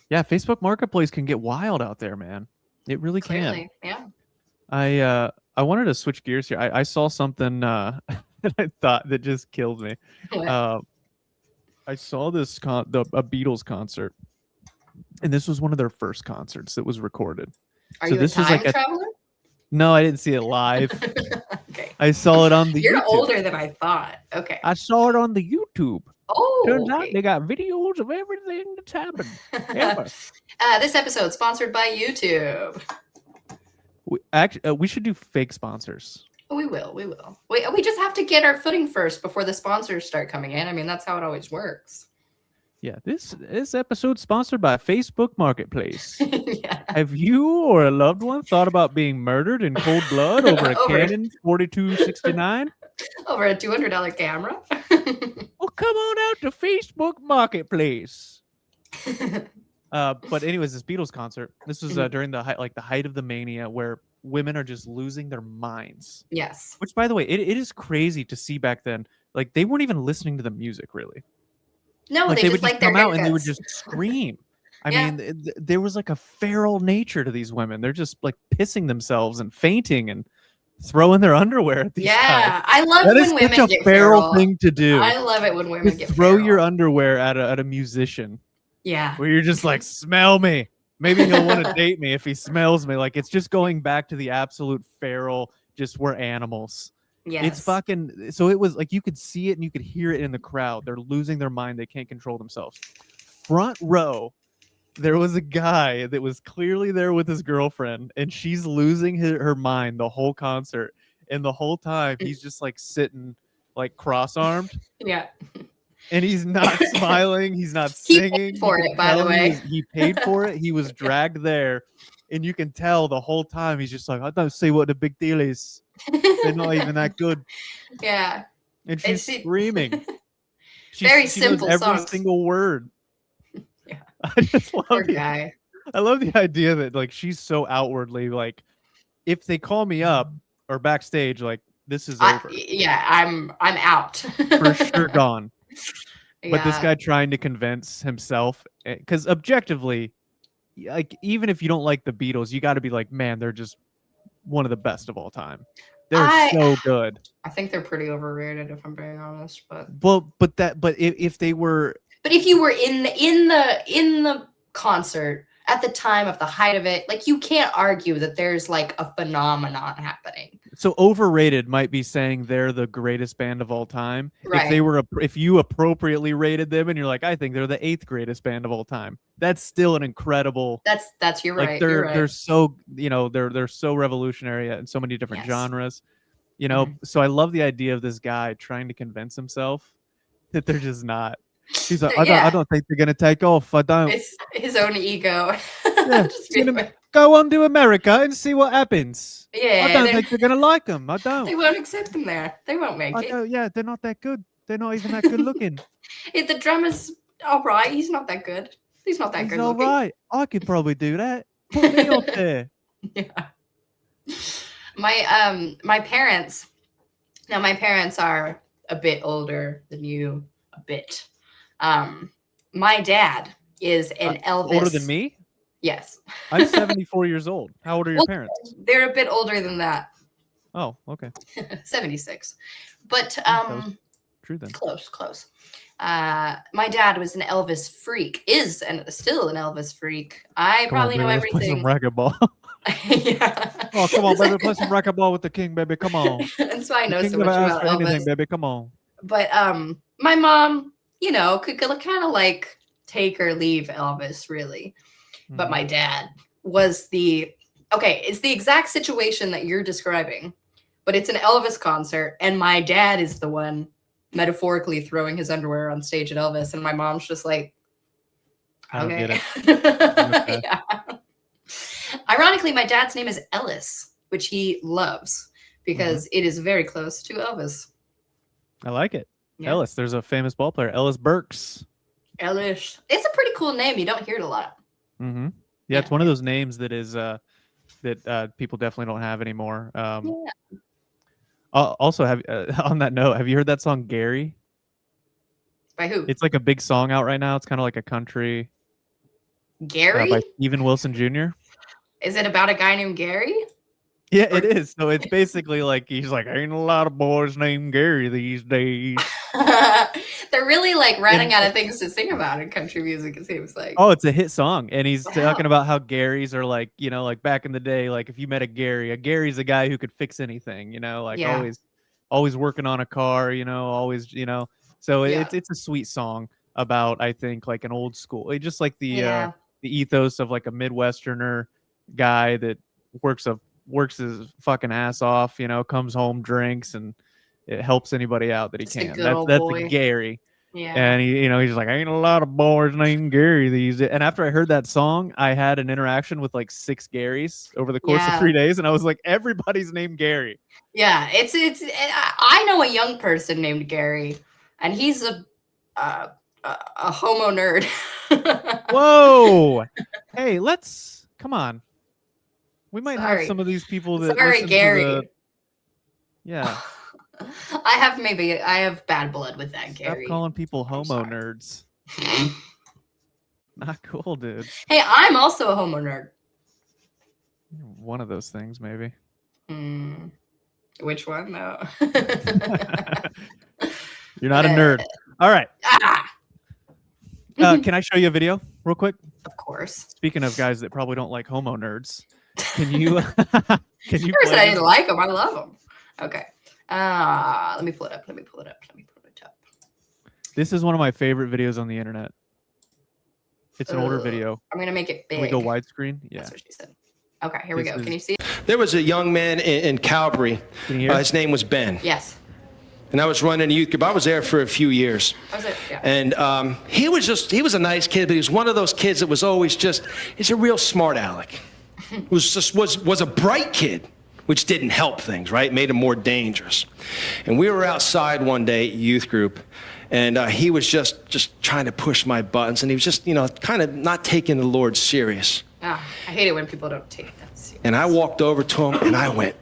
Yeah, Facebook Marketplace can get wild out there, man. It really can.
Yeah.
I wanted to switch gears here. I saw something that I thought that just killed me. I saw this a Beatles concert, and this was one of their first concerts that was recorded.
Are you a time traveler?
No, I didn't see it live.
Okay.
I saw it on the
You're
YouTube.
older than I thought. Okay.
I saw it on the YouTube.
Oh.
Turns out they got videos of everything that's happened.
This episode sponsored by YouTube.
We should do fake sponsors.
We will. We just have to get our footing first before the sponsors start coming in. I mean, that's how it always works.
Yeah, this episode sponsored by Facebook Marketplace.
Yeah.
Have you or a loved one thought about being murdered in cold blood over a Canon 4269?
Over a $200 camera?
Well, come on out to Facebook Marketplace. But anyways, this Beatles concert, this was during the height of the mania where women are just losing their minds.
Yes.
Which, by the way, it is crazy to see back then. Like, they weren't even listening to the music, really.
No,
like,
they
would just
their
come out
haircuts.
and they would just scream. I mean, there was like a feral nature to these women. They're just like pissing themselves and fainting and throwing their underwear at these guys.
I love when women get
That is such a feral thing to do.
I love it when women get
throw
feral.
your underwear at a musician.
Yeah.
Where you're just like, smell me. Maybe he'll want to date me if he smells me. Like, it's just going back to the absolute feral, just we're animals.
Yes.
It's fucking, so it was like, you could see it and you could hear it in the crowd. They're losing their mind. They can't control themselves. Front row, there was a guy that was clearly there with his girlfriend, and she's losing her mind the whole concert. And the whole time, he's just like sitting like cross-armed.
Yeah.
And he's not smiling. He's not singing.
He paid for it, by the way.
He paid for it. He was dragged there. And you can tell the whole time he's just like, I don't see what the big deal is. They're not even that good.
Yeah.
And she's screaming.
Very simple
every
songs.
single word.
Yeah.
I just love
Poor guy.
I love the idea that like she's so outwardly like, if they call me up or backstage, like This is over.
I'm out.
For sure gone. But this
Yeah.
guy trying to convince himself, because objectively, like even if you don't like the Beatles, you got to be like, man, they're just one of the best of all time. They're so good.
I think they're pretty overrated, if I'm being honest. But
if they were,
but if you were in the concert at the time of the height of it, like you can't argue that there's like a phenomenon happening.
so overrated might be saying they're the greatest band of all time.
Right.
If you appropriately rated them and you're like, I think they're the 8th greatest band of all time, that's still an incredible.
That's you're
Like
right.
they're
You're right.
they're so they're so revolutionary in so many different
Yes.
genres.
Mhm.
So I love the idea of this guy trying to convince himself that they're just not. He's like, I don't think they're gonna take off. I don't.
It's his own ego.
Yeah,
Just
it's gonna
being-
go on to America and see what happens.
yeah,
I don't think they're gonna like them. I
they
don't.
won't accept him there. They won't make
I
it.
don't. Yeah, they're not that good. They're not even that good looking.
The drummer's all right. He's not that good. He's not that
He's
good
all
looking.
right. I could probably do that. Put me up there.
Yeah. My parents. Now my parents are a bit older than you. A bit. My dad is an Elvis.
Older than me?
Yes.
I'm 74 years old. How old are your
Well,
parents?
They're a bit older than that.
Oh, okay.
76. But
was true then.
close. My dad was an Elvis freak, is and still an Elvis freak. I probably know
Let's play some
everything.
racquetball.
Yeah.
Oh, come on, baby. Play some racquetball with the king, baby. Come on.
That's why I know
The
so
king
much
never asked
about
for anything,
Elvis.
baby. Come on.
But my mom, could kind of like take or leave Elvis, really. But my dad was it's the exact situation that you're describing, but it's an Elvis concert, and my dad is the one metaphorically throwing his underwear on stage at Elvis, and my mom's just like,
I don't
okay.
get it. Okay.
Yeah. Ironically, my dad's name is Ellis, which he loves because it is very close to Elvis.
I like it.
Yeah.
Ellis. There's a famous ball player, Ellis Burks.
Ellis. It's a pretty cool name. You don't hear it a lot.
Mm-hmm. Yeah, it's one of those names that is that people definitely don't have anymore. Also, have on that note, have you heard that song Gary?
By who?
It's like a big song out right now. It's kind of like a country
Gary?
by Steven Wilson Jr.
Is it about a guy named Gary?
Yeah, it is. So it's basically like he's like, ain't a lot of boys named Gary these days.
They're really like running out of things to sing about in country music, it seems like.
Oh, it's a hit song, and he's
Wow.
talking about how Garys are like, like back in the day, like if you met a Gary's a guy who could fix anything, like
Yeah.
always working on a car, always, So
Yeah.
it's a sweet song about, I think, like an old school, just like
Yeah.
the ethos of like a Midwesterner guy that works his fucking ass off, comes home, drinks, and it helps anybody out that he
Just a
can.
good old
That's
boy.
a Gary.
Yeah.
And he's like, ain't a lot of boys named Gary these days. And after I heard that song, I had an interaction with like 6 Garys over the course
Yeah.
of 3 days, and I was like, everybody's named Gary.
Yeah, I know a young person named Gary, and he's a homo nerd.
Whoa! Hey, come on. We might have
Sorry.
some of these people that
Sorry,
listen to
Gary.
yeah.
I have bad blood with that,
Stop
Gary.
calling people homo
sorry.
nerds. Not cool, dude.
Hey, I'm also a homo nerd.
One of those things, maybe.
Which one? No.
You're not a nerd. All right.
Ah,
Can I show you a video real quick?
of course.
Speaking of guys that probably don't like homo nerds, can you can you
First,
play
I
this?
didn't like them. I love them. Okay. Let me pull it up.
This is one of my favorite videos on the internet. It's an older video.
I'm gonna make it big.
Can we go widescreen? Yeah.
That's what she said. Okay, here we
This
go.
is-
Can you see?
There was a young man in Calgary.
Can you hear?
His name was Ben.
Yes.
And I was running a youth group. I was there for a few years.
That was it. Yeah.
And he was a nice kid, but he was one of those kids that was always he's a real smart aleck. Was a bright kid, which didn't help things, right? Made him more dangerous. And we were outside one day at youth group, and he was just trying to push my buttons, and he was just, kind of not taking the Lord serious.
I hate it when people don't take that serious.
And I walked over to him, and I went,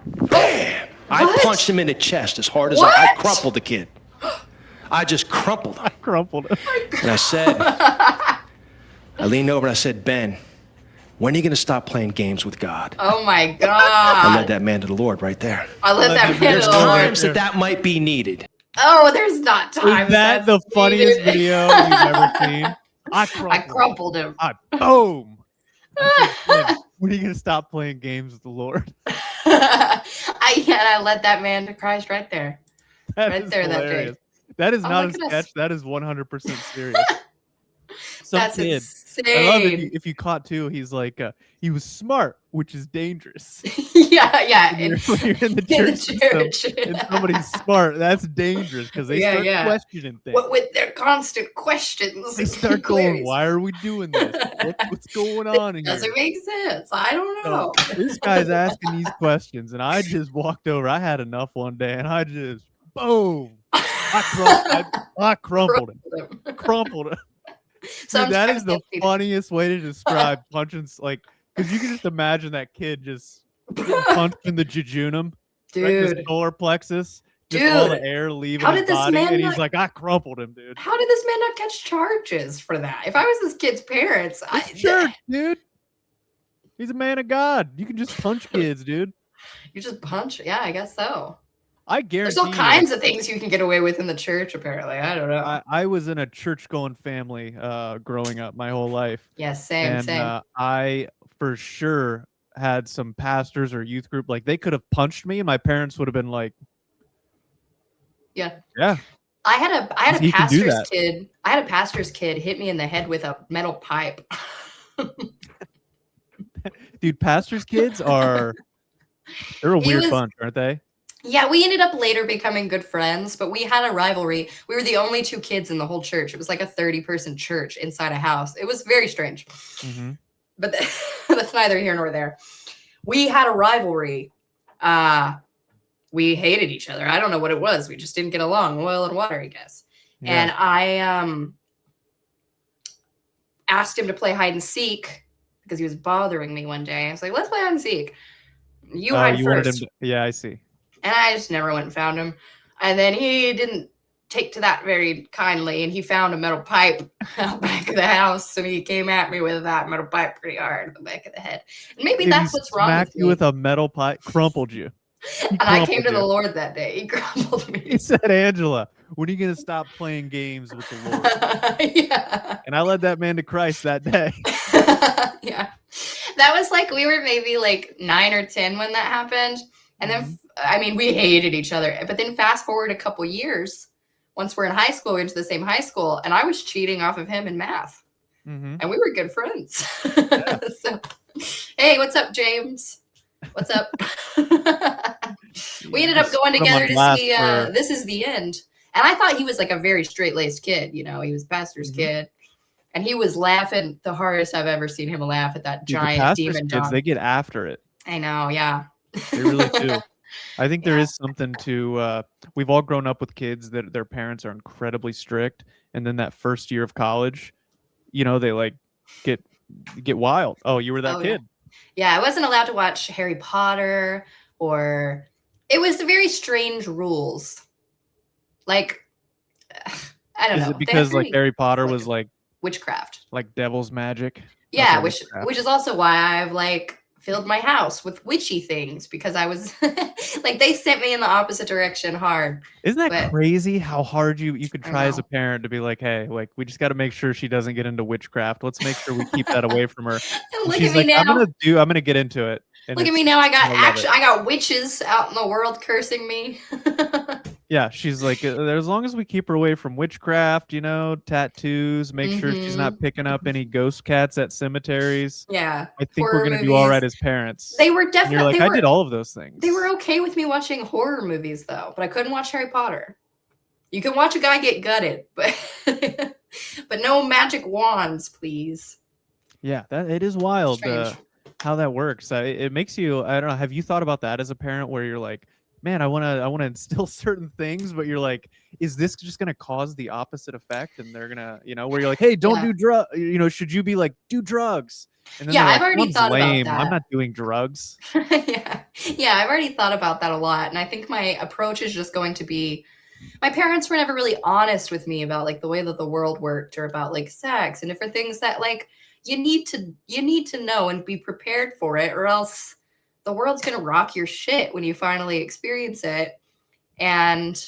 bam! I
What?
punched him in the chest as hard as I
What?
crumpled the kid. I just crumpled him.
I crumpled it.
And I said, I leaned over and I said, Ben, when are you going to stop playing games with God?
Oh my
I
God.
led that man to the Lord right there.
I let that man
There's
alone.
times that might be needed.
Oh, there's not time.
Is that the funniest video you've ever seen? I
crumpled him.
Boom. I said, "Ben, when are you gonna stop playing games with the Lord?"
I led that man to Christ right there.
That
Right
is
there that day.
hilarious. That is
Oh
not
my
a
goodness.
sketch. That is 100% serious. Some
That's
kid.
insane.
I love if you caught too. He's like, he was smart, which is dangerous.
yeah.
When you're in the church system and somebody's smart, that's dangerous because they start questioning things.
What with their constant questions?
They start going, "Why are we doing this? What's going on in here?"
Doesn't make sense. I don't know.
So, this guy's asking these questions, and I just walked over. I had enough one day, and I just boom. I crumpled him. Crumpled him. Dude, that is the funniest way to describe punching, like, because you can just imagine that kid just getting punched in the jejunum, right, the solar plexus, just all the air leaving
how
his
did this
body,
man
and he's
not-
like, "I crumpled him, dude."
How did this man not catch charges for that? If I was this kid's parents,
Sure, dude. He's a man of God. You can just punch kids, dude.
You just punch. Yeah, I guess so.
I guarantee.
There's all kinds of things you can get away with in the church. Apparently, I don't know.
I was in a church-going family growing up my whole life.
Yeah, same.
I for sure had some pastors or youth group, like they could have punched me, and my parents would have been like,
Yeah. I had a
He can do
pastor's
that.
kid. I had a pastor's kid hit me in the head with a metal pipe.
Dude, pastors' kids they're a
He
weird
was-
bunch, aren't they?
Yeah, we ended up later becoming good friends, but we had a rivalry. We were the only two kids in the whole church. It was like a 30-person church inside a house. It was very strange.
Mm-hmm.
But that's neither here nor there. We had a rivalry. We hated each other. I don't know what it was. We just didn't get along. Oil and water, I guess.
Yeah.
And I asked him to play hide and seek because he was bothering me one day. I was like, let's play hide and seek. You hide
wanted
first.
yeah, I see.
And I just never went and found him. And then he didn't take to that very kindly. And he found a metal pipe out back of the house. And he came at me with that metal pipe pretty hard in the back of the head. And maybe
Dude,
that's
he
what's wrong
smacked
with
you
me.
with a metal pipe, crumpled you.
And I came to
you.
the Lord that day. He crumpled me.
He said, "Angela, when are you going to stop playing games with the Lord?"
Yeah.
And I led that man to Christ that day.
Yeah. That was like, we were maybe like 9 or 10 when that happened. And then, I mean, we hated each other. But then fast forward a couple years, once we're in high school, we went to the same high school, and I was cheating off of him in math.
Mm-hmm.
And we were good friends. So, hey, what's up, James? What's up? We ended up going together to see This Is the End. And I thought he was like a very straight-laced kid. You know, he was pastor's kid. And he was laughing the hardest I've ever seen him laugh at that giant demon
kids,
dog.
they get after it.
I know, yeah.
They really do. I think there is something to we've all grown up with kids that their parents are incredibly strict, and then that first year of college, you know, they like get wild. Oh, you were that kid.
Yeah, I wasn't allowed to watch Harry Potter, or it was very strange rules. Like, I don't know.
Is it because like Harry Potter was like
witchcraft,
like devil's magic?
Yeah,
Okay,
which is also why I've like filled my house with witchy things, because I was like, they sent me in the opposite direction hard.
Isn't that crazy how hard you could try as
know.
a parent to be like, hey, like we just got to make sure she doesn't get into witchcraft. Let's make sure we keep that away from her.
Look
She's
at me
like,
now.
I'm gonna get into it. And
Look at me now. I got
love it.
I got witches out in the world cursing me.
Yeah, she's like, as long as we keep her away from witchcraft, you know, tattoos, make sure she's not picking up any ghost cats at cemeteries.
Yeah,
I think
horror
we're gonna do all
movies.
right as parents.
They were
And
definitely.
you're like, I did all of those things.
They were okay with me watching horror movies though, but I couldn't watch Harry Potter. You can watch a guy get gutted, but but no magic wands, please.
Yeah, it is wild
Strange.
how that works. It makes you. I don't know. Have you thought about that as a parent, where you're like, man, I want to instill certain things, but you're like, is this just going to cause the opposite effect? And they're going to, where you're like, hey, don't do drugs. Should you be like, do drugs? And then
Yeah,
they're
I've
like,
already
sounds
thought about
lame. I'm
that.
not doing drugs.
Yeah, I've already thought about that a lot. And I think my approach is just going to be, my parents were never really honest with me about like the way that the world worked or about like sex and different things that like you need to know and be prepared for it, or else the world's going to rock your shit when you finally experience it. And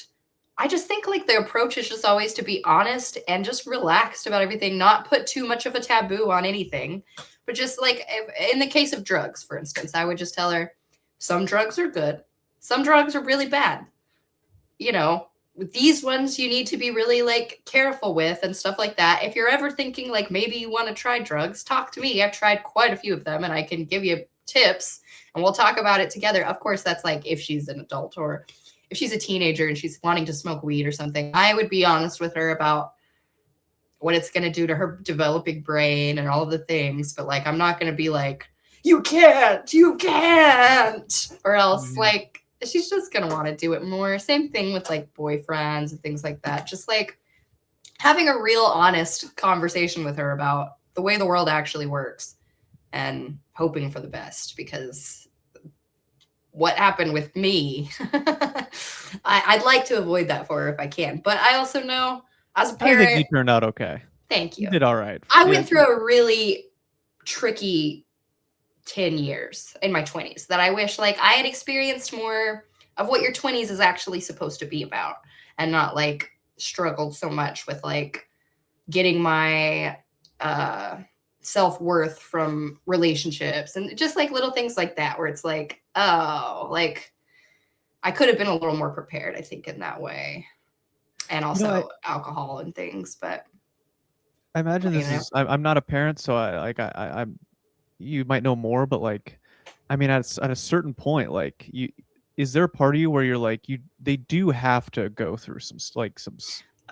I just think like the approach is just always to be honest and just relaxed about everything, not put too much of a taboo on anything. But just like in the case of drugs, for instance, I would just tell her some drugs are good, some drugs are really bad. With these ones you need to be really like careful with and stuff like that. If you're ever thinking like maybe you want to try drugs, talk to me. I've tried quite a few of them and I can give you tips and we'll talk about it together. Of course, that's like if she's an adult or if she's a teenager and she's wanting to smoke weed or something. I would be honest with her about what it's going to do to her developing brain and all of the things. But like, I'm not going to be like, you can't, or else like, she's just going to want to do it more. Same thing with like boyfriends and things like that. Just like having a real honest conversation with her about the way the world actually works and hoping for the best, because what happened with me, I'd like to avoid that for her if I can. But I also know as a parent,
I think you turned out okay.
Thank you.
You did all right.
I went through a really tricky 10 years in my 20s that I wish like I had experienced more of what your 20s is actually supposed to be about, and not like struggled so much with like getting my self-worth from relationships and just like little things like that, where it's like, oh, like I could have been a little more prepared, I think, in that way. And also alcohol and things. But
I imagine this is, I'm not a parent, so I'm you might know more, but like, I mean, at a certain point, like, is there a part of you where you're like, they do have to go through some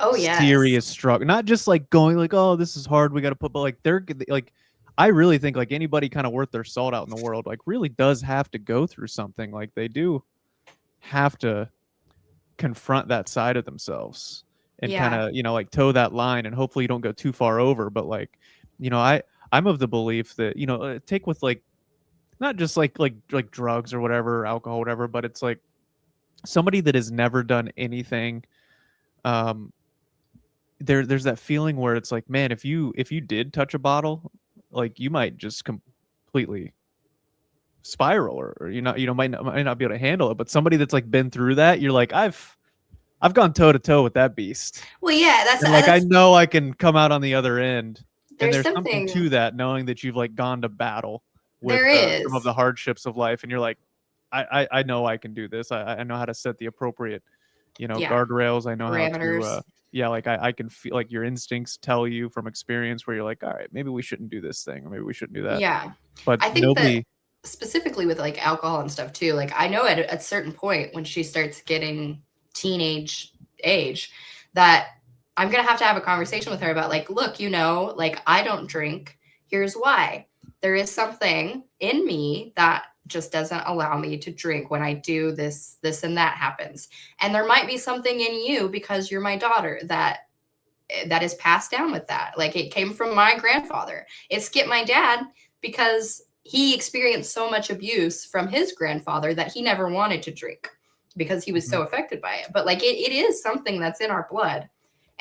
serious struggle, not just like going like, oh, this is hard, we got to put, but like they're like, I really think like anybody kind of worth their salt out in the world like really does have to go through something. Like they do have to confront that side of themselves and kind of, like toe that line, and hopefully you don't go too far over. But like, I'm of the belief that, take with like, not just like drugs or whatever, alcohol, whatever, but it's like somebody that has never done anything. There's that feeling where it's like, man, if you did touch a bottle, like you might just completely spiral, or might not be able to handle it. But somebody that's like been through that, you're like, I've gone toe to toe with that beast.
Well, yeah, that's
like, I know I can come out on the other end. And there's
something
to that, knowing that you've like gone to battle with some of the hardships of life, and you're like, I know I can do this. I know how to set the appropriate, guardrails. I know
parameters.
How to, like I can feel like your instincts tell you from experience where you're like, all right, maybe we shouldn't do this thing, or maybe we shouldn't do that.
Yeah,
but
I think that specifically with like alcohol and stuff too. Like I know at a certain point when she starts getting teenage age, that I'm going to have a conversation with her about like, look, like I don't drink. Here's why. There is something in me that just doesn't allow me to drink. When I do this and that happens. And there might be something in you because you're my daughter that is passed down with that. Like it came from my grandfather. It skipped my dad because he experienced so much abuse from his grandfather that he never wanted to drink because he was so affected by it. But like it is something that's in our blood.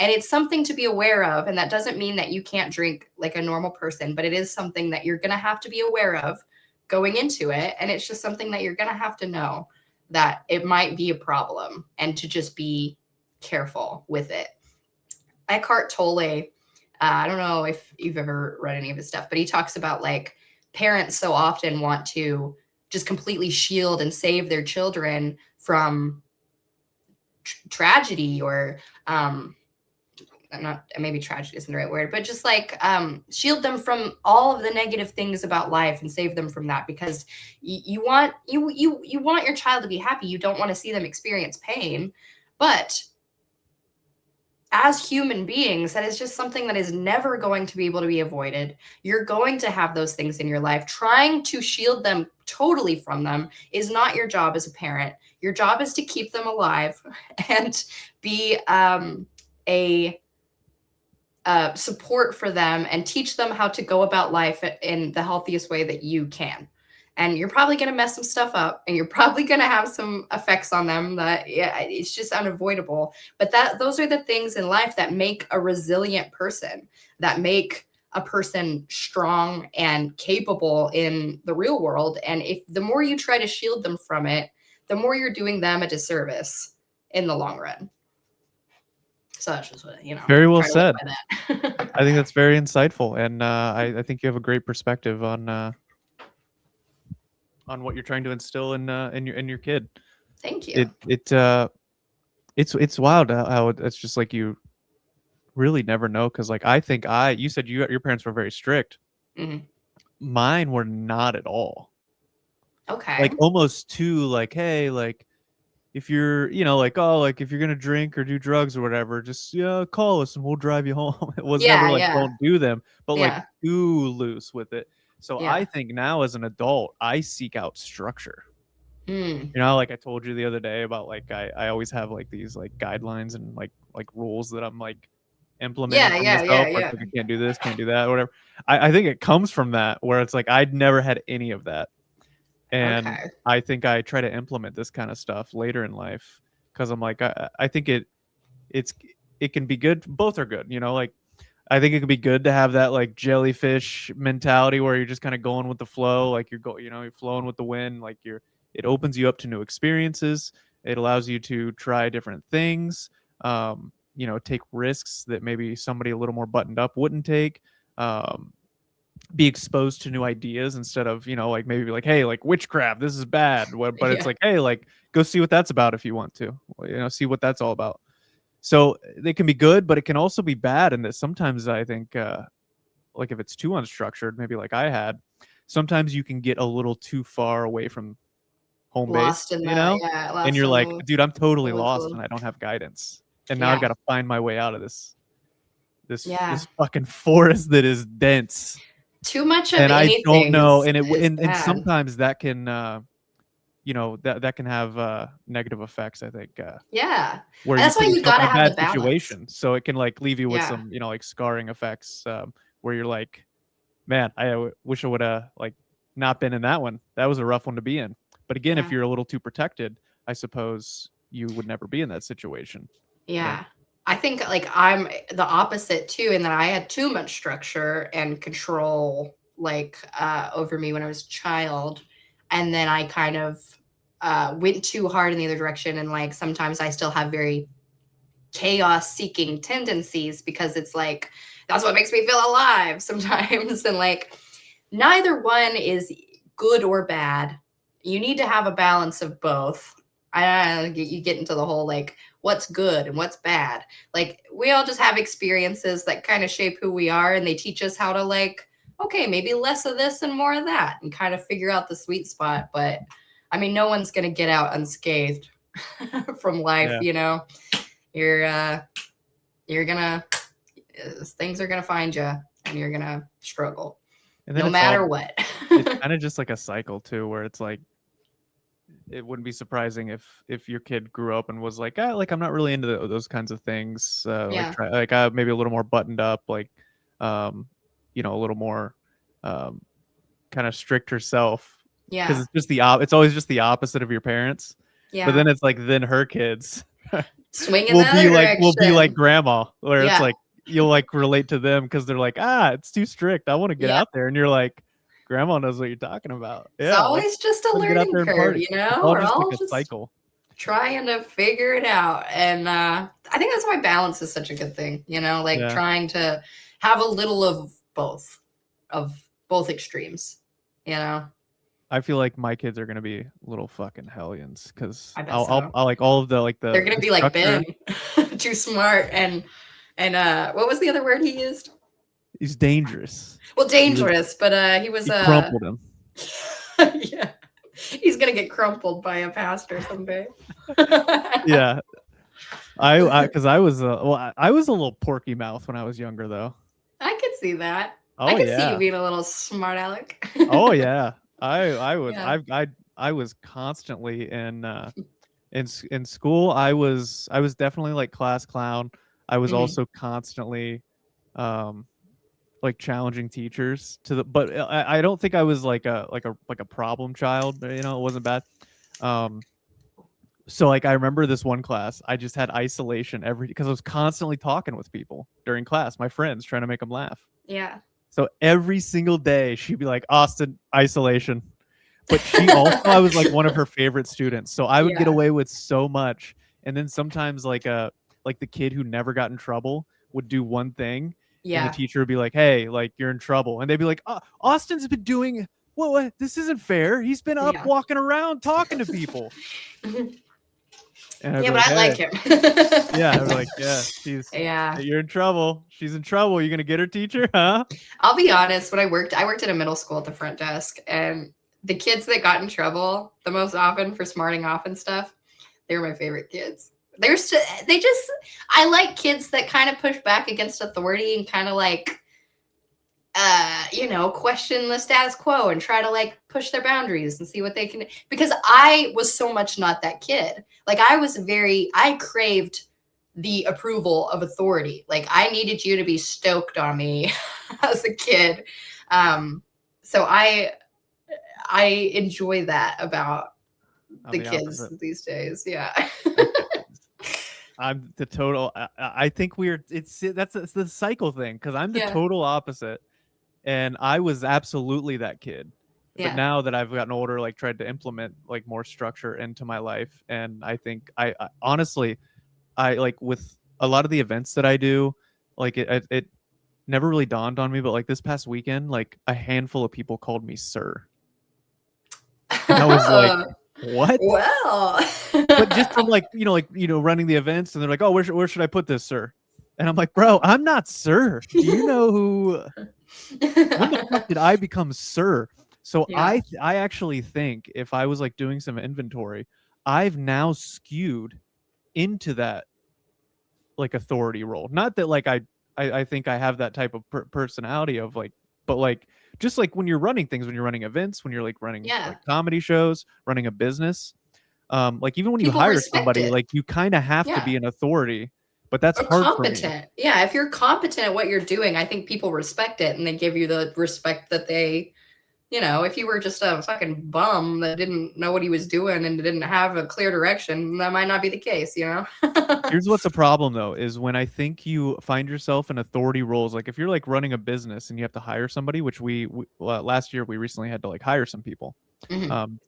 And it's something to be aware of. And that doesn't mean that you can't drink like a normal person, but it is something that you're going to have to be aware of going into it. And it's just something that you're going to have to know that it might be a problem and to just be careful with it. Eckhart Tolle, I don't know if you've ever read any of his stuff, but he talks about like parents so often want to just completely shield and save their children from tragedy or, maybe tragedy isn't the right word, but just like shield them from all of the negative things about life and save them from that, because you want your child to be happy. You don't want to see them experience pain, but as human beings, that is just something that is never going to be able to be avoided. You're going to have those things in your life. Trying to shield them totally from them is not your job as a parent. Your job is to keep them alive and be a support for them and teach them how to go about life in the healthiest way that you can. And you're probably going to mess some stuff up, and you're probably going to have some effects on them that it's just unavoidable. But those are the things in life that make a resilient person, that make a person strong and capable in the real world. And if the more you try to shield them from it, the more you're doing them a disservice in the long run. So that's just what,
Very well
try to live
said.
by that.
I think that's very insightful, and I think you have a great perspective on what you're trying to instill in your kid.
Thank you.
It's wild how it's just like you really never know, because like I think you said your parents were very strict.
Mhm.
Mine were not at all.
Okay.
Like almost too like, hey, like if you're like, oh, like if you're gonna drink or do drugs or whatever, just call us and we'll drive you home. It was never like don't do them, but like too loose with it. So I think now as an adult, I seek out structure. Like I told you the other day about like I always have like these like guidelines and like rules that I'm like implementing for myself. Like, I can't do this, can't do that, whatever. I think it comes from that, where it's like I'd never had any of that. And I think I try to implement this kind of stuff later in life, because I'm like, I think it can be good. Both are good, like I think it could be good to have that like jellyfish mentality where you're just kind of going with the flow, like you're flowing with the wind, like it opens you up to new experiences. It allows you to try different things, take risks that maybe somebody a little more buttoned up wouldn't take. Be exposed to new ideas instead of like maybe like, hey, like witchcraft, this is bad, but it's like, hey, like go see what that's about if you want to, see what that's all about. So they can be good, but it can also be bad. And that sometimes I think like if it's too unstructured, maybe like I had, sometimes you can get a little too far away from home base, and you're like, dude, I'm totally lost and I don't have guidance, and now I've got to find my way out of this fucking forest that is dense.
Too much of
and
anything,
I don't know,
and
and sometimes that can that can have negative effects, I think. Where
that's why you gotta have the balance.
Situation, so it can like leave you with some like scarring effects, where you're like, man, I wish I would have like not been in that one. That was a rough one to be in. But again, if you're a little too protected, I suppose you would never be in that situation.
I think like I'm the opposite too, in that I had too much structure and control like over me when I was a child, and then I kind of went too hard in the other direction, and like sometimes I still have very chaos seeking tendencies, because it's like that's what makes me feel alive sometimes. And like neither one is good or bad. You need to have a balance of both. You get into the whole like what's good and what's bad. Like we all just have experiences that kind of shape who we are, and they teach us how to like, okay, maybe less of this and more of that, and kind of figure out the sweet spot. But I mean, no one's gonna get out unscathed from life. You're gonna things are gonna find you, and you're gonna struggle no matter what.
It's kind of just like a cycle too, where it's like, it wouldn't be surprising if your kid grew up and was like, like I'm not really into those kinds of things. Like maybe a little more buttoned up, like, a little more kind of strict herself. Because it's just it's always just the opposite of your parents. But then it's like, then her kids
swinging will
be like grandma, where it's like you'll like relate to them because they're like, it's too strict, I want to get out there, and you're like, grandma knows what you're talking about.
It's always just a learning curve,
We're all just like a cycle,
trying to figure it out. And I think that's why balance is such a good thing, trying to have a little of both extremes.
I feel like my kids are gonna be little fucking hellions, because I'll like all of the like the
they're gonna be like Ben, too smart, and what was the other word he used?
He's dangerous.
Well, dangerous, but he
crumpled him.
He's gonna get crumpled by a pastor someday.
Because I was I was a little porky mouth when I was younger though.
I could see that.
Oh
I could see
yeah.
you being a little smart aleck.
Oh yeah. I was
Yeah.
I was constantly in school. I was definitely like class clown. I was
Mhm.
also constantly like challenging teachers to the, but I don't think I was like a problem child. You know, it wasn't bad. So like I remember this one class, I just had isolation because I was constantly talking with people during class, my friends, trying to make them laugh.
Yeah.
So every single day she'd be like, Austin, isolation. But she also, I was like one of her favorite students. So I would get
Yeah.
away with so much. And then sometimes like the kid who never got in trouble would do one thing. And the
Yeah.
teacher would be like, hey, like you're in trouble. And they'd be like, Austin's been doing what? This isn't fair. He's been up
Yeah.
walking around talking to people. And I'd
Yeah,
be
but
like,
I like
"Hey."
him.
Yeah, I'd be like, yeah,
Yeah.
you're in trouble. She's in trouble. You gonna get her, teacher? Huh?
I'll be honest, when I worked at a middle school at the front desk, and the kids that got in trouble the most often for smarting off and stuff, they were my favorite kids. I like kids that kind of push back against authority and kind of like question the status quo and try to like push their boundaries and see what they can, because I was so much not that kid. Like I craved the approval of authority. Like I needed you to be stoked on me as a kid. So I enjoy that about the kids
opposite.
these days. Yeah.
I'm the total. I think it's the cycle thing, because I'm the
Yeah.
total opposite, and I was absolutely that kid.
Yeah.
But now that I've gotten older, like tried to implement like more structure into my life, and I think I honestly, I like with a lot of the events that I do, like it never really dawned on me, but like this past weekend, like a handful of people called me sir, and I was like, what?
Well,
But just from like running the events, and they're like, oh, where should I put this, sir? And I'm like, bro, I'm not sir. Do you know who? When the fuck did I become sir? So
Yeah.
I actually think if I was like doing some inventory, I've now skewed into that like authority role. Not that like I think I have that type of personality of like, but like just like when you're running things, when you're running events, when you're like running
Yeah.
like comedy shows, running a business, like even when you
People
hire
respect
somebody,
it.
like you kind of have to
Yeah.
be an authority, but that's
Or
hard for me.
competent. Yeah, if you're competent at what you're doing, I think people respect it and they give you the respect that they, if you were just a fucking bum that didn't know what he was doing and didn't have a clear direction, that might not be the case,
Here's what's a problem though, is when I think you find yourself in authority roles, like if you're like running a business and you have to hire somebody, which we last year we recently had to like hire some people.
Mhm.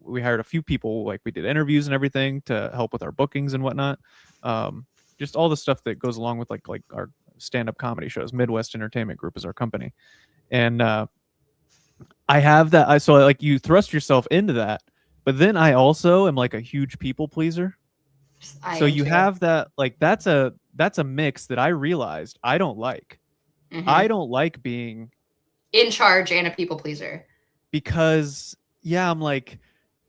We hired a few people, like we did interviews and everything to help with our bookings and whatnot. Just all the stuff that goes along with like our stand-up comedy shows. Midwest Entertainment Group is our company. And I have that. So like you thrust yourself into that, but then I also am like a huge people pleaser.
I
So
am
you
too.
have that, like that's a mix that I realized I don't like.
Mhm.
I don't like being
in charge and a people pleaser.
Because I'm like,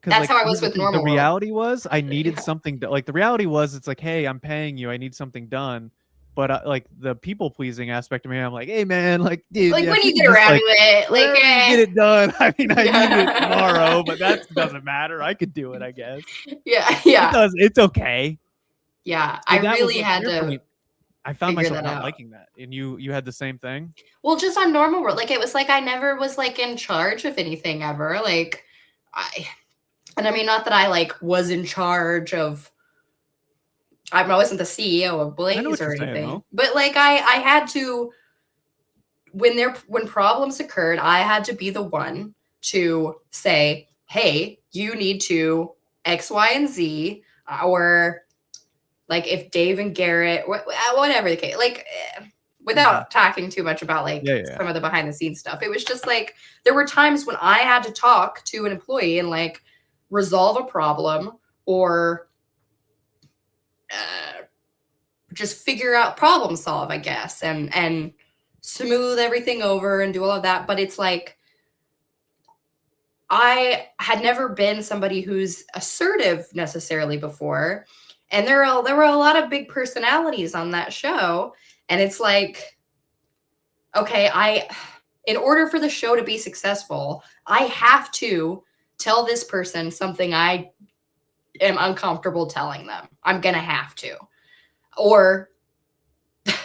That's
like,
how I was with
the
normal world.
reality was I needed
Yeah.
something like the reality was it's like, hey, I'm paying you, I need something done. But like the people pleasing aspect of me, I'm like, hey man, like dude,
Like
yeah,
when
if
you
we
get
can just,
around
like,
to it, like
whenever you get it done. I mean, I need it
Yeah.
tomorrow, but that doesn't matter. I could do it, I guess.
yeah,
It
yeah,
does. It's okay.
yeah.
So
I
that was,
really
like,
had
your
to
point. I found
figure
myself
that
not
out.
liking that, and you had the same thing.
Well, just on normal world, like it was like I never was like in charge of anything ever. Like I mean, not that I like was in charge of. I wasn't the CEO of
I know
Blaze
what
or
you're saying,
anything,
though.
but like I had to. When problems occurred, I had to be the one to say, "Hey, you need to X, Y, and Z," or like if Dave and Garrett, whatever the case, like without talking too much about like
Yeah.
some of the behind the scenes stuff, it was just like there were times when I had to talk to an employee and like resolve a problem or just figure out problem solve, I guess, and smooth everything over and do all of that. But it's like I had never been somebody who's assertive necessarily before. And there were a lot of big personalities on that show. And it's like, okay, in order for the show to be successful, I have to tell this person something I am uncomfortable telling them. I'm going to have to. Or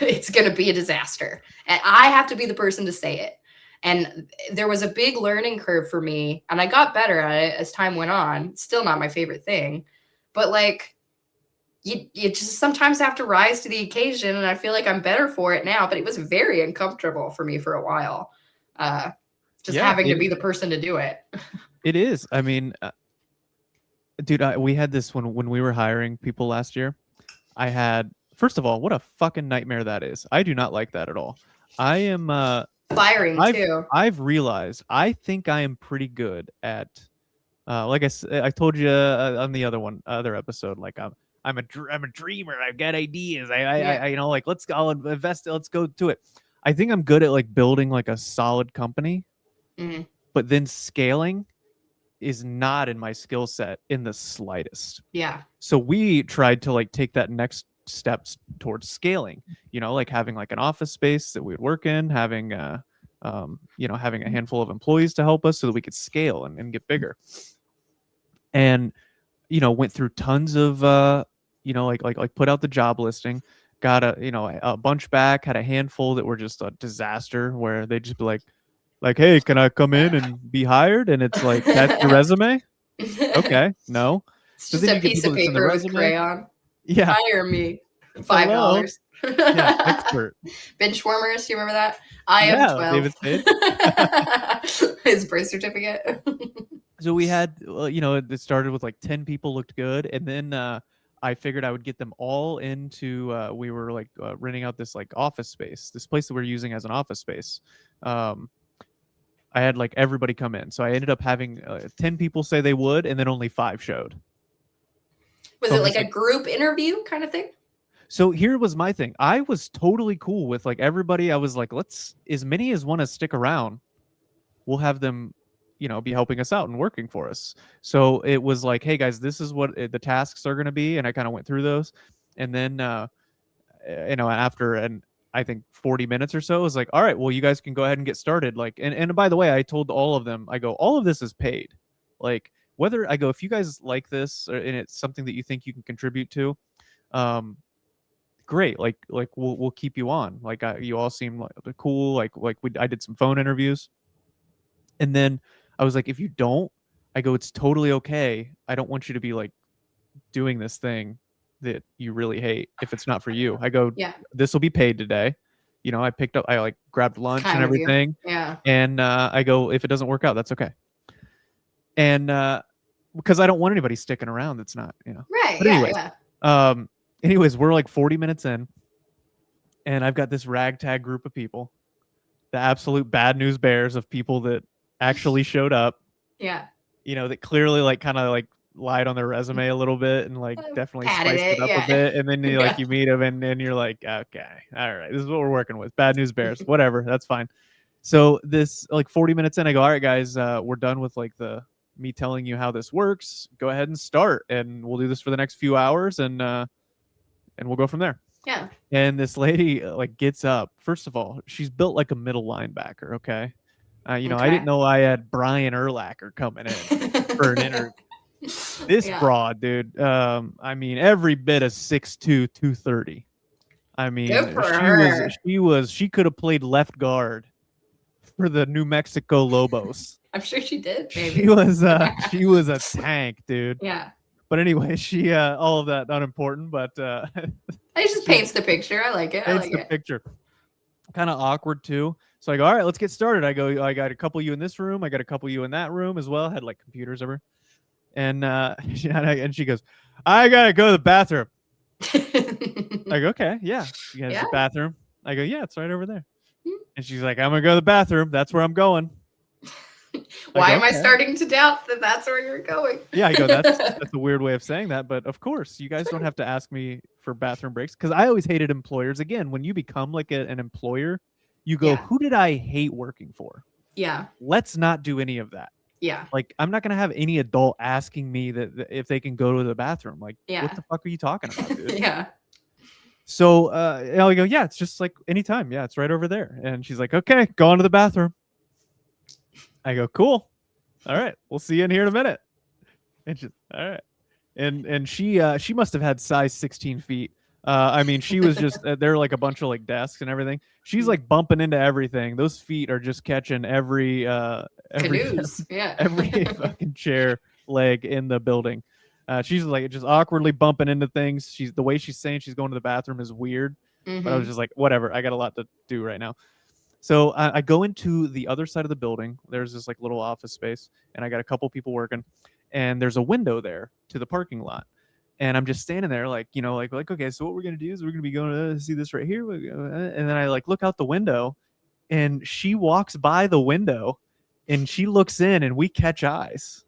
it's going to be a disaster. And I have to be the person to say it. And there was a big learning curve for me. And I got better at it as time went on. Still not my favorite thing. But like, you just sometimes have to rise to the occasion. And I feel like I'm better for it now. But it was very uncomfortable for me for a while. Having to be the person to do it.
It is. I mean, dude, we had this when we were hiring people last year. I had, first of all, what a fucking nightmare that is. I do not like that at all. I am
firing too.
I've realized I think I am pretty good at like I told you on the other episode, like I'm a dreamer. I've got ideas. I you know, like I'll invest. Let's go to it. I think I'm good at like building like a solid company, but then scaling is not in my skill set in the slightest.
Yeah.
So we tried to like take that next steps towards scaling, you know, like having like an office space that we would work in, having having a handful of employees to help us so that we could scale and get bigger. And, you know, went through tons of, like put out the job listing, got a bunch back, had a handful that were just a disaster where they'd just be like, hey, can I come in and be hired? And it's like, that's your resume? Okay, no.
It's just a piece of paper with crayon.
Yeah.
Hire me. $5.
Yeah, expert.
Bench warmers, you remember that? I am 12.
David Spade.
His birth certificate.
So we had, it started with like 10 people looked good. And then I figured I would get them all into, we were like renting out this like office space, this place that we're using as an office space. I had like everybody come in. So I ended up having 10 people say they would, and then only 5 showed.
Was it like a group interview kind of thing?
So here was my thing. I was totally cool with like everybody. I was like, let's, as many as want to stick around, we'll have them, be helping us out and working for us. So it was like, hey guys, this is what the tasks are going to be. And I kind of went through those. And then, after, I think 40 minutes or so, I was like, all right, well, you guys can go ahead and get started. Like, and by the way, I told all of them, I go, all of this is paid. Like, whether I go, if you guys like this and it's something that you think you can contribute to, great. Like we'll keep you on. Like you all seem like cool. I did some phone interviews, and then I was like, if you don't, I go, it's totally okay. I don't want you to be like doing this thing that you really hate if it's not for you. I go, yeah, this will be paid today. I like grabbed lunch and everything.
Yeah.
And I go, if it doesn't work out, that's okay. And because I don't want anybody sticking around that's not,
Right.
But anyways, we're like 40 minutes in, and I've got this ragtag group of people, the absolute bad news bears of people that actually showed up.
Yeah.
That clearly like kind of like lied on their resume a little bit and like definitely spiced it up a bit. And then you meet them and you're like, okay, all right, this is what we're working with. Bad news bears, whatever, that's fine. So this like 40 minutes in, I go, all right, guys, we're done with like me telling you how this works. Go ahead and start, and we'll do this for the next few hours, and we'll go from there.
Yeah.
And this lady like gets up. First of all, she's built like a middle linebacker. Okay. I didn't know I had Brian Urlacher coming in for an interview. This broad, dude. Every bit of 6'2", 230. She could have played left guard for the New Mexico Lobos.
I'm sure she did. Maybe.
She was a tank, dude.
Yeah.
But anyway, she all of that unimportant, but
it just paints the picture. I like it.
Picture. Kind of awkward too. So I go, all right, let's get started. I go, I got a couple of you in this room. I got a couple of you in that room as well. Had like computers over. And she goes, I gotta go to the bathroom. I go, okay, yeah. You guys, the bathroom. I go, yeah, it's right over there. And she's like, I'm gonna go to the bathroom. That's where I'm going.
Why am I starting to doubt that that's where you're going?
Yeah, I go, that's a weird way of saying that, but of course, you guys don't have to ask me for bathroom breaks, because I always hated employers. Again, when you become like an employer, you go, who did I hate working for?
Yeah.
Let's not do any of that.
Yeah.
Like, I'm not gonna have any adult asking me that if they can go to the bathroom. Like,
Yeah.
what the fuck are you talking about, dude?
Yeah.
So I go, yeah, it's just like anytime. Yeah, it's right over there. And she's like, okay, go on to the bathroom. I go, cool. All right, we'll see you in here in a minute. And she's all right. And she must have had size 16 feet. I mean, she was just there are like a bunch of like desks and everything. She's like bumping into everything. Those feet are just catching every
Canoes. Yeah.
every fucking chair leg in the building. She's like just awkwardly bumping into things. The way she's saying she's going to the bathroom is weird. But I was just like, whatever. I got a lot to do right now. So I go into the other side of the building. There's this like little office space, and I got a couple people working, and there's a window there to the parking lot. And I'm just standing there like, you know, like, okay, so what we're going to do is we're going to be going to see this right here. And then I like look out the window, and she walks by the window, and she looks in, and we catch eyes.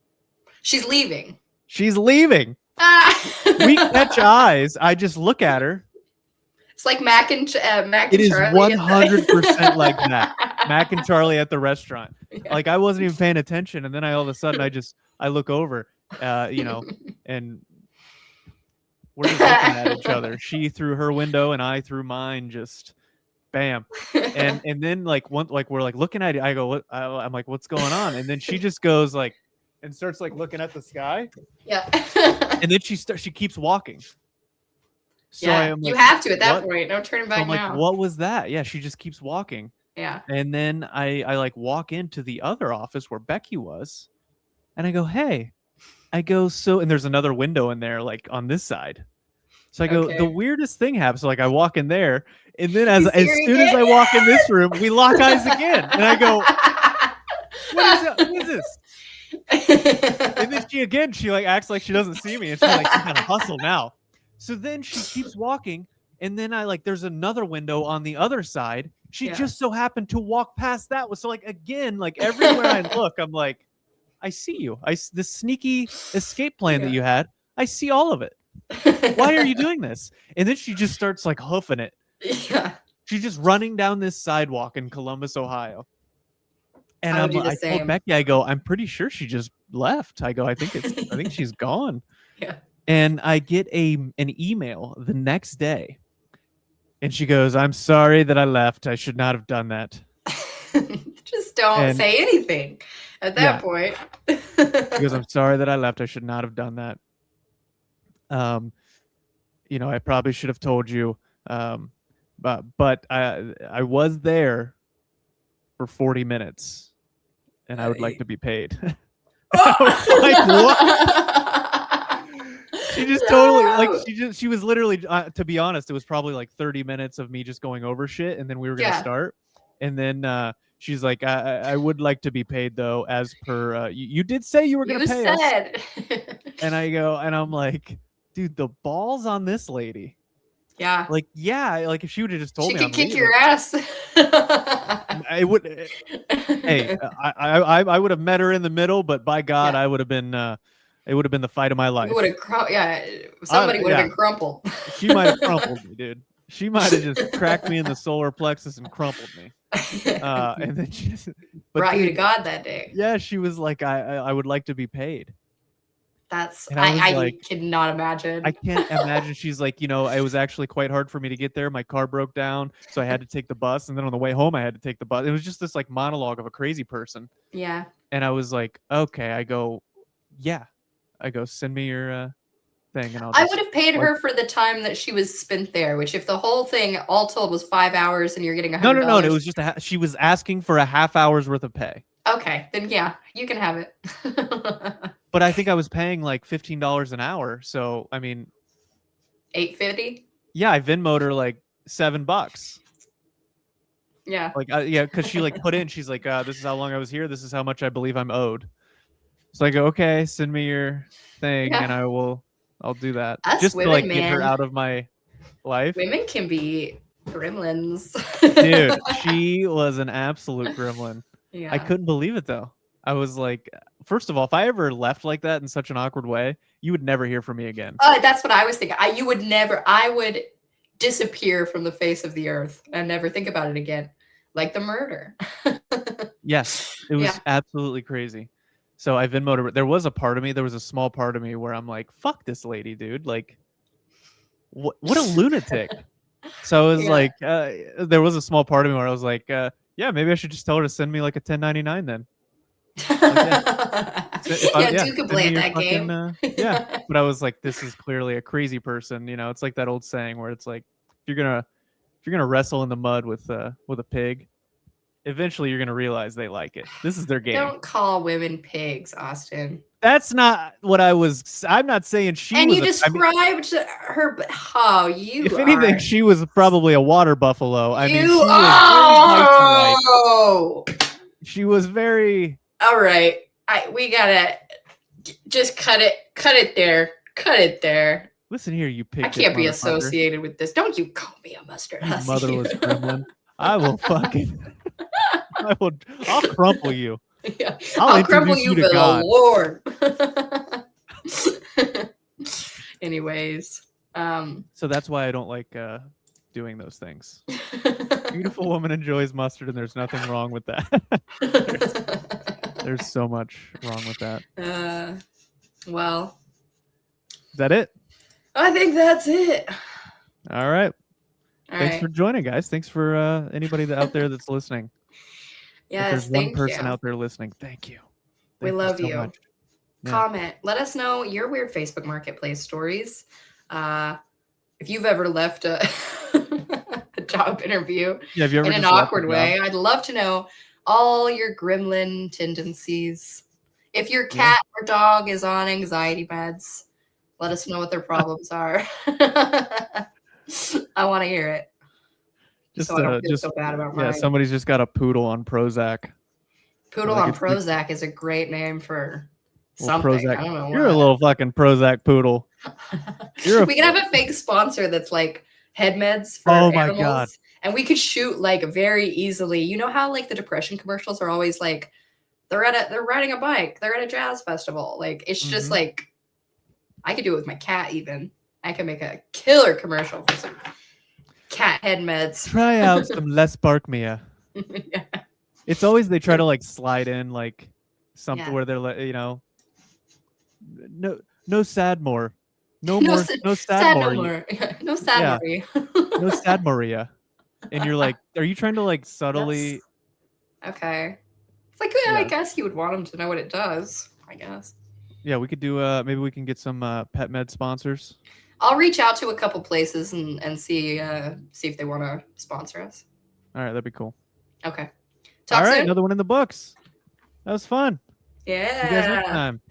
She's leaving.
She's leaving. We catch eyes. I just look at her.
It's like Mac and
It is
Charlie.
100% like that. Mac and Charlie at the restaurant.
Yeah.
Like I wasn't even paying attention, and then all of a sudden I look over, you know, and we're just looking at each other. She through her window and I through mine. Just bam, and then like we're like looking at it. I go, what? I'm like, what's going on? And then she just goes like, and starts like looking at the sky.
Yeah.
And then she keeps walking. So
yeah,
I'm like,
you have to at that
what?
point. No turning
So
back
I'm like,
now.
what was that? Yeah, she just keeps walking.
Yeah.
And then I like walk into the other office where Becky was, and I go, hey, I go, so, and there's another window in there, like on this side. So I go,
Okay.
the weirdest thing happens. So like I walk in there, and then as
You see her
soon as
again?
I walk in this room, we lock eyes again. And I go, what is this? And then she like acts like she doesn't see me, and she's like, she's gonna hustle now. So then she keeps walking, and then I like there's another window on the other side. She
Yeah.
just so happened to walk past that one. So like again, like everywhere I look, I'm like, I see you. The sneaky escape plan that you had. I see all of it. Why are you doing this? And then she just starts like hoofing it.
Yeah.
She's just running down this sidewalk in Columbus, Ohio. And
I would do the
I told
same.
Becky, I go, I'm pretty sure she just left. I go, I think she's gone.
Yeah.
And I get an email the next day, and she goes, I'm sorry that I left. I should not have done that.
Just don't say anything at that point.
She goes, I'm sorry that I left. I should not have done that. You know, I probably should have told you. But I was there for 40 minutes, and I would like to be paid. I was like, what? She just totally like she was literally to be honest, it was probably like 30 minutes of me just going over shit, and then we were gonna start, and then she's like, I would like to be paid though, as per you did say you were gonna pay us. And I go, and I'm like, dude, the balls on this lady.
Yeah.
Like, yeah, like if she would have just told
she
me,
could kick your ass.
I would. Hey, I would have met her in the middle, but by God, I would have been. It would have been the fight of my life.
You would have, somebody would have been crumpled.
She might have crumpled me, dude. She might have just cracked me in the solar plexus and crumpled me. And then she
brought you to God that day.
Yeah, she was like, I would like to be paid.
I cannot imagine.
I can't imagine. She's like, you know, it was actually quite hard for me to get there. My car broke down, so I had to take the bus. And then on the way home, I had to take the bus. It was just this like monologue of a crazy person.
Yeah.
And I was like, okay. I go, yeah. I go, send me your thing. And
I would have paid her for the time that she was spent there, which if the whole thing all told was 5 hours and you're getting $100.
No. It was just she was asking for a half hour's worth of pay.
Okay, then yeah, you can have it.
But I think I was paying like $15 an hour. So, I mean,
$8.50.
Yeah, I Venmo'd her like $7.
Yeah.
Like, yeah, because she like put in, she's like, this is how long I was here. This is how much I believe I'm owed. So I go, okay, send me your thing, and I'll do that.
Us
just
women,
to like
man.
get her out of my life.
Women can be gremlins.
Dude, she was an absolute gremlin.
Yeah.
I couldn't believe it though. I was like, first of all, if I ever left like that in such an awkward way, you would never hear from me again.
That's what I was thinking. I would disappear from the face of the earth and never think about it again. Like the murder.
Yes, it was absolutely crazy. So I Venmo'd her. There was a small part of me where I'm like, fuck this lady, dude. Like, what a lunatic. So I was like, there was a small part of me where I was like, yeah, maybe I should just tell her to send me like a 1099 then.
Duke could play at that game.
Yeah, but I was like, this is clearly a crazy person. You know, it's like that old saying where it's like, if you're gonna wrestle in the mud with a pig, eventually you're gonna realize they like it. This is their game.
Don't call women pigs, Austin.
That's not what I'm not saying she
and
was.
You described her. Oh, you.
If anything, she was probably a water buffalo. I mean, she was very.
All right, we gotta just cut it there.
Listen here, you pig.
I can't be associated with this. Don't you call me a mustard hussy.
Motherless gremlin. I will fucking. I'll crumple you.
Yeah. I'll crumple you for the Lord. Anyways.
So that's why I don't like doing those things. Beautiful woman enjoys mustard, and there's nothing wrong with that. there's so much wrong with that.
Well.
Is that it?
I think that's it.
All right. Thanks for joining, guys. Thanks for anybody out there that's listening.
Yes,
if there's one person out there listening, thank you.
We love you.
Yeah.
Comment. Let us know your weird Facebook Marketplace stories. If you've ever left a job interview in an awkward way, I'd love to know all your gremlin tendencies. If your cat or dog is on anxiety meds, let us know what their problems are. I want to hear it. So I don't feel so bad about mine.
Somebody's just got a poodle on Prozac.
Poodle on Prozac is a great name for something.
Prozac.
I don't know.
You're a little fucking Prozac poodle.
We could have a fake sponsor that's like head meds for animals.
My God.
And we could shoot like very easily. You know how like the depression commercials are always like they're riding a bike, they're at a jazz festival. Like it's just like I could do it with my cat even. I could make a killer commercial for some cat head meds.
Try out some less Barkmia.
Yeah.
It's always they try to like slide in like something where they're like, you know, no sad more. No sad more.
No sad Maria.
No sad Maria. And you're like, are you trying to like subtly
Okay. It's like I guess you would want them to know what it does, I guess.
Yeah, we could do maybe we can get some pet med sponsors.
I'll reach out to a couple places and see if they want to sponsor us.
All right, that'd be cool.
Okay.
All right, another one in the books. That was fun.
Yeah.
See you guys next time.